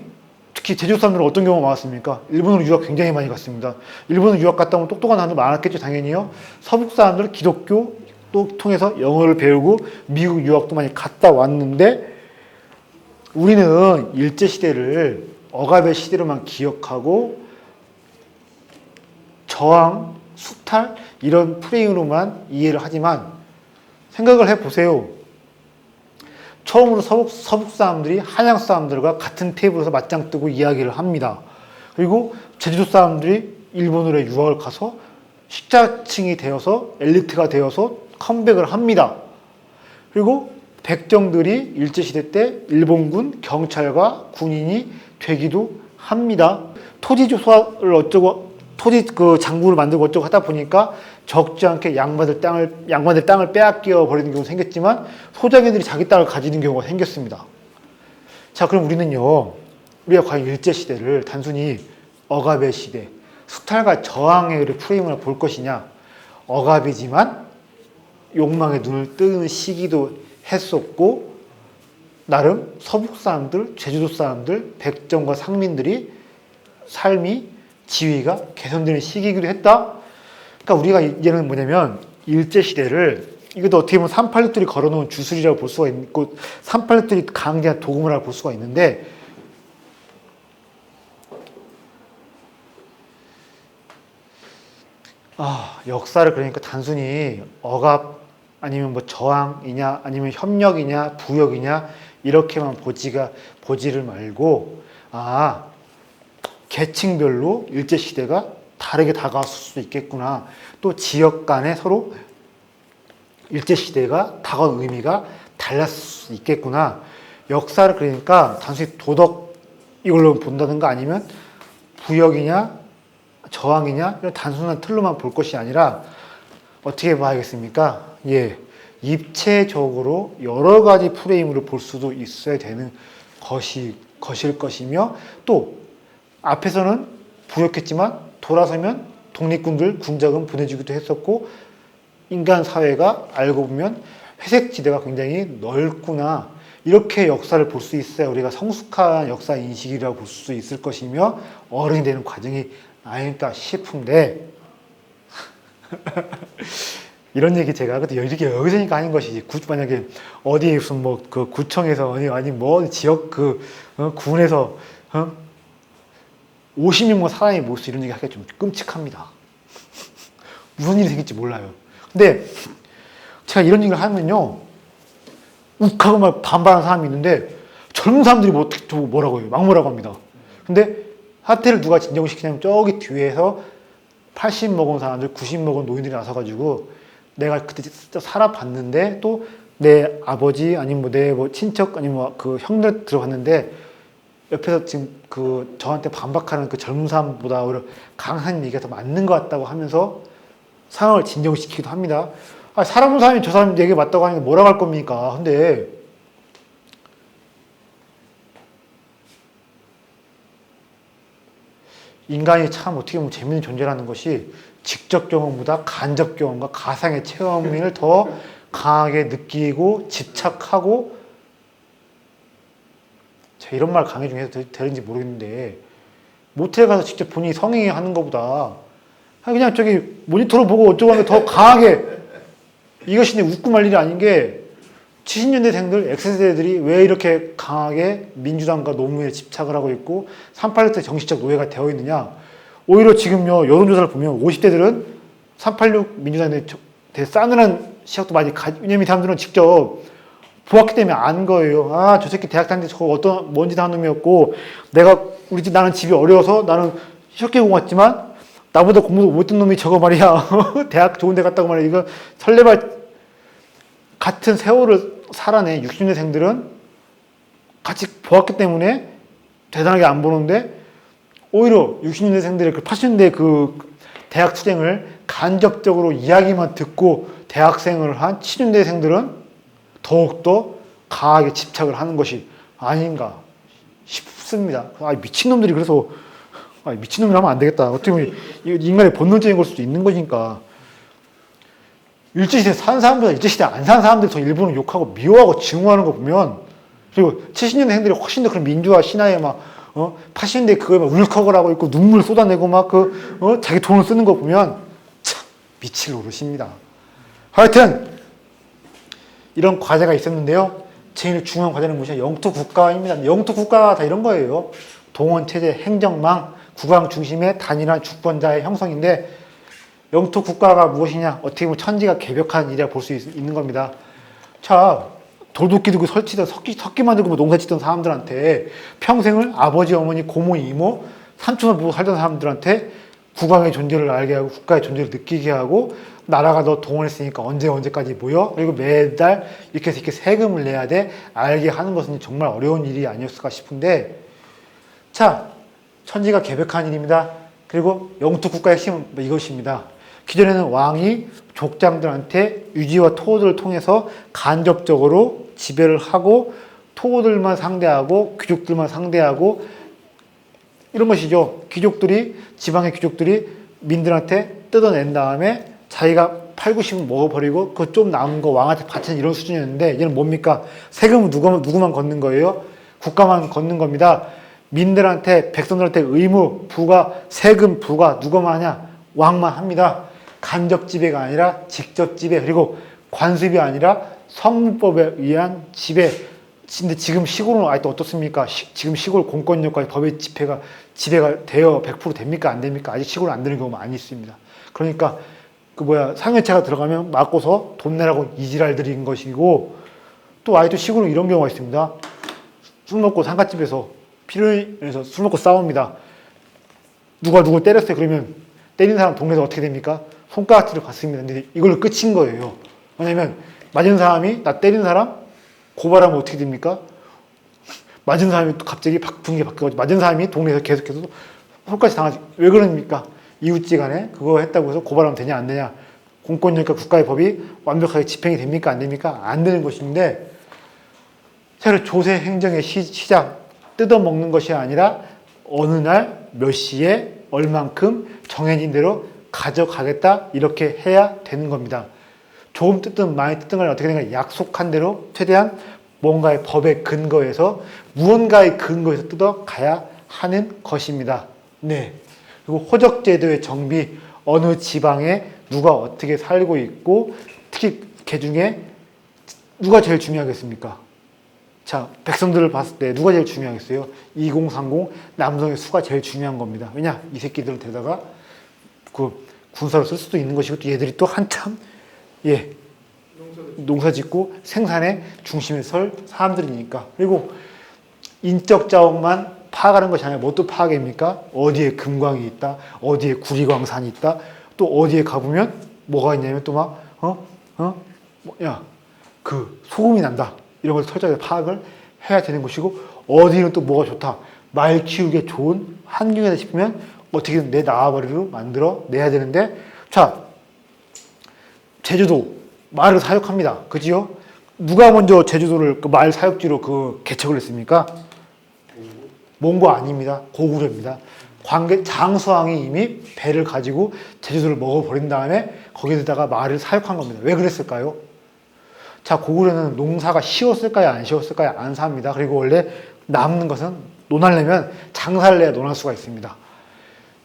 특히 제주도 사람들은 어떤 경우가 많았습니까? 일본으로 유학 굉장히 많이 갔습니다. 일본으로 유학 갔다 오면 똑똑한 사람도 많았겠죠, 당연히요. 서북 사람들은 기독교 또 통해서 영어를 배우고 미국 유학도 많이 갔다 왔는데, 우리는 일제시대를 억압의 시대로만 기억하고 저항, 수탈 이런 프레임으로만 이해를 하지만, 생각을 해보세요. 처음으로 서북 사람들이 한양 사람들과 같은 테이블에서 맞짱 뜨고 이야기를 합니다. 그리고 제주도 사람들이 일본으로 유학을 가서 식자층이 되어서 엘리트가 되어서 컴백을 합니다. 그리고 백정들이 일제시대 때 일본군 경찰과 군인이 되기도 합니다. 토지 조사를 어쩌고 토지 그 장부를 만들고 어쩌고 하다 보니까 적지 않게 양반들 땅을 빼앗겨 버리는 경우가 생겼지만 소작인들이 자기 땅을 가지는 경우가 생겼습니다. 자, 그럼 우리가 과연 일제 시대를 단순히 억압의 시대, 수탈과 저항의 프레임으로 볼 것이냐? 억압이지만 욕망에 눈을 뜨는 시기도 했었고, 나름 서북 사람들, 제주도 사람들, 백정과 상민들이 삶이 지위가 개선되는 시기이기도 했다. 그러니까 우리가 이제는 뭐냐면 일제시대를 이것도 어떻게 보면 38육들이 걸어놓은 주술이라고 볼 수가 있고 38육들이 강제한 도금이라고 볼 수가 있는데, 역사를 그러니까 단순히 억압 아니면 뭐 저항이냐 아니면 협력이냐 부역이냐 이렇게만 보지를 말고, 계층별로 일제시대가 다르게 다가왔을 수도 있겠구나. 또 지역 간에 서로 일제시대가 다가온 의미가 달랐을 수 있겠구나. 역사를 그러니까 단순히 도덕 이걸로 본다든가 아니면 부역이냐 저항이냐 이런 단순한 틀로만 볼 것이 아니라 어떻게 봐야겠습니까? 입체적으로 여러 가지 프레임으로 볼 수도 있어야 되는 것일 것이며, 또 앞에서는 부역했지만 돌아서면 독립군들 군자금 보내주기도 했었고, 인간 사회가 알고 보면 회색지대가 굉장히 넓구나, 이렇게 역사를 볼 수 있어야 우리가 성숙한 역사 인식이라고 볼 수 있을 것이며 어른이 되는 과정이 아닐까 싶은데 이런 얘기 제가 그때 이렇게 여기서니까 하는 것이지, 만약에 어디 무슨 뭐 그 구청에서 아니 뭐 지역 군에서 50명만 사람이 모여서 이런 얘기 하기가 좀 끔찍합니다. 무슨 일이 생길지 몰라요. 근데 제가 이런 얘기를 하면요, 욱하고 막 반발하는 사람이 있는데 젊은 사람들이 뭐라고 해요. 막 뭐라고 합니다. 근데 사태를 누가 진정시키냐면 저기 뒤에서 80 먹은 사람들, 90 먹은 노인들이 나서가지고 내가 그때 진짜 살아봤는데, 또 내 아버지 아니면 내 친척 아니면 그 형들 들어봤는데 옆에서 지금 그 저한테 반박하는 그 젊은 사람보다 오히려 강한 얘기가 더 맞는 것 같다고 하면서 상황을 진정시키기도 합니다. 아, 사람이 저 사람 얘기 맞다고 하니까 뭐라고 할 겁니까? 근데 인간이 참 어떻게 보면 재밌는 존재라는 것이 직접 경험보다 간접 경험과 가상의 체험을 더 강하게 느끼고 집착하고, 제가 이런 말 강의 중에서 되는지 모르겠는데, 모텔 가서 직접 본인이 성행하는 것보다 그냥 저기 모니터로 보고 어쩌고 하면 더 강하게, 이것이 웃고 말 일이 아닌 게 70년대생들, X세대들이 왜 이렇게 강하게 민주당과 노무현에 집착을 하고 있고 386때 정치적 노예가 되어 있느냐. 오히려 지금요, 여론조사를 보면 50대들은 386 민주당에 대해 싸늘한 시각도 많이 왜냐면 이 사람들은 직접 보았기 때문에 아는 거예요. 아, 저 새끼 대학 다닐 때 저거 뭔 짓 하는 놈이었고, 나는 집이 어려워서 나는 시험 공부 왔지만 나보다 공부도 못했던 놈이 저거 말이야. 대학 좋은 데 갔다고 말이야. 이거 설레발 같은 세월을 살아낸 60년대생들은 같이 보았기 때문에 대단하게 안 보는데, 오히려 60년대생들의 그 80년대 그 대학 투쟁을 간접적으로 이야기만 듣고 대학생을 한 70년대생들은 더욱더 강하게 집착을 하는 것이 아닌가 싶습니다. 아, 미친놈들이 그래서 미친놈이 하면 안 되겠다. 어떻게 보면 인간의 본능적인 걸 수도 있는 거니까. 일제시대 산 사람보다 일제시대 안 산 사람들이 더 일본을 욕하고 미워하고 증오하는 거 보면, 그리고 70년대생들이 훨씬 더 그런 민주화 신화에 막 80년대 그거에 막 울컥을 하고 있고 눈물 쏟아내고 막 자기 돈을 쓰는 거 보면 참 미칠 노릇입니다. 하여튼 이런 과제가 있었는데요. 제일 중요한 과제는 무엇이냐? 영토 국가입니다. 영토 국가가 다 이런 거예요. 동원 체제, 행정망, 국왕 중심의 단일한 주권자의 형성인데, 영토 국가가 무엇이냐? 어떻게 보면 천지가 개벽한 일이라 볼 수 있는 겁니다. 자, 돌도끼 들고 석기 만들고 뭐 농사 짓던 사람들한테 평생을 아버지, 어머니, 고모, 이모, 삼촌을 보고 살던 사람들한테 국왕의 존재를 알게 하고 국가의 존재를 느끼게 하고, 나라가 너 동원했으니까 언제까지 모여? 그리고 매달 이렇게 세금을 내야 돼. 알게 하는 것은 정말 어려운 일이 아니었을까 싶은데, 자, 천지가 개벽한 일입니다. 그리고 영토 국가의 핵심은 이것입니다. 기존에는 왕이 족장들한테 유지와 토호들을 통해서 간접적으로 지배를 하고 토호들만 상대하고 귀족들만 상대하고 이런 것이죠. 지방의 귀족들이 민들한테 뜯어낸 다음에 자기가 8,90은 먹어버리고 그 좀 남은 거 왕한테 바치는 이런 수준이었는데, 얘는 뭡니까? 세금은 누구만 걷는 거예요? 국가만 걷는 겁니다. 민들한테, 백성들한테 의무, 부과, 세금 부과 누가만 하냐? 왕만 합니다. 간접 지배가 아니라 직접 지배, 그리고 관습이 아니라 성문법에 의한 지배. 근데 지금 시골은 아직도 어떻습니까? 지금 시골 공권력과 법의 지배가 돼요. 100% 됩니까? 안 됩니까? 아직 시골은 안 되는 경우가 많이 있습니다. 그러니까 상여차가 들어가면 맞고서 돈 내라고 이지랄들인 것이고, 또 아직도 시골은 이런 경우가 있습니다. 술 먹고 상갓집에서 필요해서 술 먹고 싸웁니다. 누가 누굴 때렸어요. 그러면 때린 사람 동네에서 어떻게 됩니까? 손가락질을 받습니다. 근데 이걸로 끝인 거예요. 왜냐면 맞은 사람이 나 때린 사람 고발하면 어떻게 됩니까? 맞은 사람이 또 갑자기 분위기 바뀌고, 맞은 사람이 동네에서 계속해서 손까지 당하지. 왜 그럽니까? 이웃지간에 그거 했다고 해서 고발하면 되냐 안 되냐? 공권력과 국가의 법이 완벽하게 집행이 됩니까 안 됩니까? 안 되는 것인데, 새로 조세 행정의 시작, 뜯어먹는 것이 아니라 어느 날 몇 시에 얼만큼 정해진 대로 가져가겠다, 이렇게 해야 되는 겁니다. 조금 뜯든 많이 뜯든 간에 어떻게 되는가, 약속한 대로 최대한 뭔가의 법의 근거에서 무언가의 근거에서 뜯어가야 하는 것입니다. 네. 그리고 호적제도의 정비, 어느 지방에 누가 어떻게 살고 있고, 특히 그 중에 누가 제일 중요하겠습니까? 자, 백성들을 봤을 때 누가 제일 중요하겠어요? 2030 남성의 수가 제일 중요한 겁니다. 왜냐? 이 새끼들을 데다가 그 군사로 쓸 수도 있는 것이고, 또 얘들이 또 한참 농사 짓고 생산의 중심에 설 사람들이니까. 그리고 인적 자원만 파악하는 것이 아니라 뭣도 파악입니까? 어디에 금광이 있다, 어디에 구리광산이 있다, 또 어디에 가보면 뭐가 있냐면 또 막 그 소금이 난다, 이런 걸 철저하게 파악을 해야 되는 것이고, 어디는 또 뭐가 좋다, 말 키우기에 좋은 환경이다 싶으면 어떻게든 내 나와바리로 만들어 내야 되는데, 자, 제주도 말을 사육합니다. 그지요? 누가 먼저 제주도를 그 말 사육지로 그 개척을 했습니까? 몽고 아닙니다. 고구려입니다. 장수왕이 이미 배를 가지고 제주도를 먹어버린 다음에 거기에다가 말을 사육한 겁니다. 왜 그랬을까요? 자, 고구려는 농사가 쉬웠을까요? 안 쉬웠을까요? 안 삽니다. 그리고 원래 남는 것은 논하려면 장사를 해야 논할 수가 있습니다.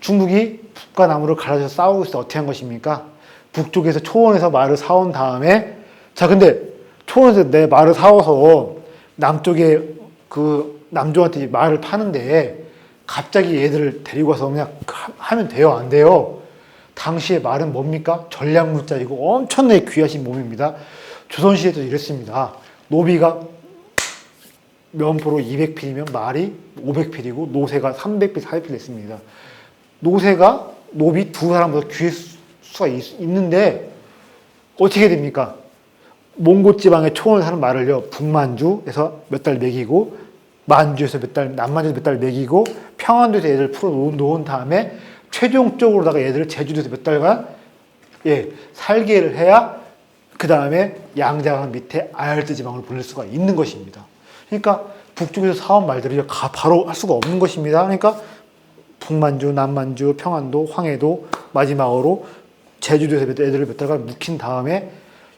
중국이 북과 남으로 갈라져서 싸우고 있을 때 어떻게 한 것입니까? 북쪽에서 초원에서 말을 사온 다음에, 자, 근데 초원에서 내 말을 사와서 남쪽에 그 남조한테 말을 파는데 갑자기 얘들을 데리고 와서 그냥 하면 돼요? 안 돼요? 당시에 말은 뭡니까? 전략물자이고 엄청나게 귀하신 몸입니다. 조선시대도 이랬습니다. 노비가 면포로 200필이면 말이 500필이고 노새가 300필, 400필 됐습니다. 노새가 노비 두 사람보다 귀할 수가 있는데 어떻게 됩니까? 몽고 지방의 초원을 사는 말을요, 북만주에서 몇 달 먹이고, 만주에서 몇 달, 남만주에서 몇 달 먹이고, 평안도에서 얘들 풀어 놓은 다음에 최종적으로다가 얘들을 제주도에서 몇 달간 살게를 해야 그 다음에 양자강 밑에 아열대 지방으로 보낼 수가 있는 것입니다. 그러니까 북쪽에서 사온 말들이 바로 할 수가 없는 것입니다. 그러니까 북만주, 남만주, 평안도, 황해도 마지막으로 제주도에서 애들을 몇 달간 묵힌 다음에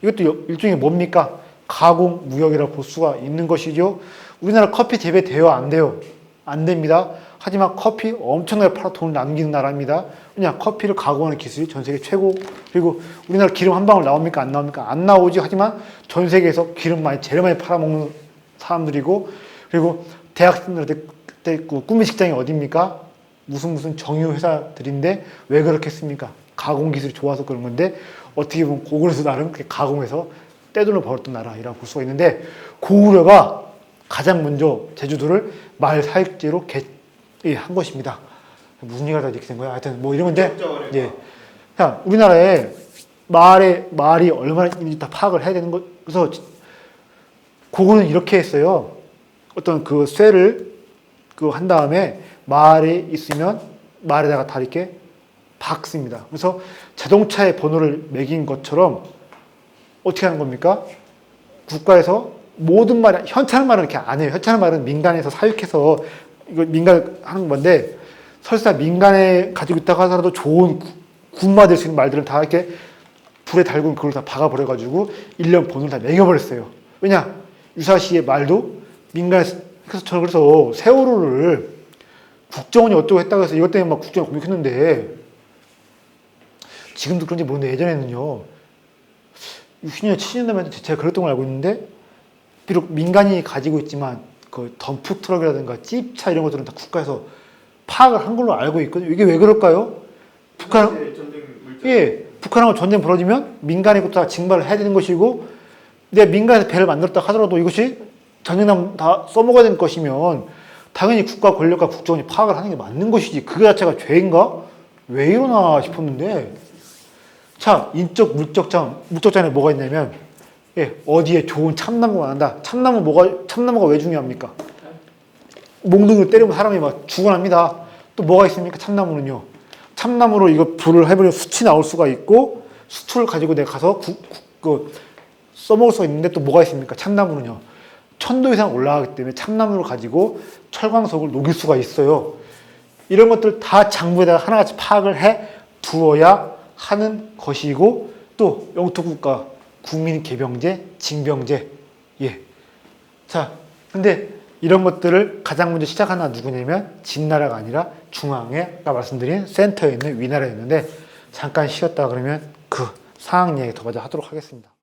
이것도 일종의 뭡니까? 가공 무역이라고 볼 수가 있는 것이죠. 우리나라 커피 재배돼요? 안 돼요? 안 됩니다. 하지만 커피 엄청나게 팔아 돈을 남기는 나라입니다. 왜냐? 커피를 가공하는 기술이 전 세계 최고. 그리고 우리나라 기름 한 방울 나옵니까? 안 나옵니까? 안 나오지. 하지만 전 세계에서 기름 제일 많이 팔아먹는 사람들이고, 그리고 대학생들한테 그때 꿈의 직장이 어디입니까? 무슨 정유 회사들인데 왜 그렇겠습니까? 가공 기술이 좋아서 그런 건데, 어떻게 보면 고구려에서 나름 그렇게 가공해서 떼돈을 벌었던 나라이라고 볼 수가 있는데, 고구려가 가장 먼저 제주도를 말 사육지로 한 것입니다. 무슨 얘기가 다 이렇게 된 거야? 하여튼 뭐 이런 건데, 예. 자, 우리나라에 말이 얼마나 있는지 다 파악을 해야 되는 거. 그래서 고구려는 이렇게 했어요. 어떤 그 쇠를 한 다음에 말이 있으면 말에다가 다 이렇게 박습니다. 그래서 자동차의 번호를 매긴 것처럼 어떻게 하는 겁니까? 국가에서 모든 말, 현찰 말은 이렇게 안 해요. 현찰 말은 민간에서 사육해서 이거 민간 하는 건데, 설사 민간에 가지고 있다고 하더라도 좋은 군마될 수 있는 말들은 다 이렇게 불에 달군 그걸 다 박아버려가지고 1년 번호를 다 매겨버렸어요. 왜냐? 유사시의 말도 민간에서, 그래서 세월호를 국정원이 어쩌고 했다고 해서 이것 때문에 막 국정원 공격했는데, 지금도 그런지 모르는데 예전에는요, 60년, 70년 되면 제가 그랬던 걸 알고 있는데, 비록 민간이 가지고 있지만 그 덤프 트럭이라든가 찝차 이런 것들은 다 국가에서 파악을 한 걸로 알고 있거든요. 이게 왜 그럴까요? 북한하고 전쟁 벌어지면 민간이 것도 다 징발을 해야 되는 것이고, 내가 민간에서 배를 만들었다 하더라도 이것이 전쟁나면 다 써먹어야 되는 것이면 당연히 국가 권력과 국정원이 파악을 하는 게 맞는 것이지, 그거 자체가 죄인가? 왜 이러나 싶었는데, 자, 인적 물적자에 뭐가 있냐면, 어디에 좋은 참나무가 난다. 참나무가 왜 중요합니까? 몽둥이로 때리면 사람이 막 죽어납니다. 또 뭐가 있습니까? 참나무는요. 참나무로 이거 불을 해버리면 숯이 나올 수가 있고, 수투를 가지고 내가 가서 써먹을 수가 있는데, 또 뭐가 있습니까? 참나무는요. 1000도 이상 올라가기 때문에 참나무를 가지고 철광석을 녹일 수가 있어요. 이런 것들 다 장부에다가 하나같이 파악을 해 두어야 하는 것이고, 또 영토국가, 국민개병제, 징병제. 자, 근데 이런 것들을 가장 먼저 시작한 나라가 누구냐면 진나라가 아니라 중앙에 아까 말씀드린 센터에 있는 위나라였는데, 잠깐 쉬었다 그러면 그 상황 이야기 더 먼저 하도록 하겠습니다.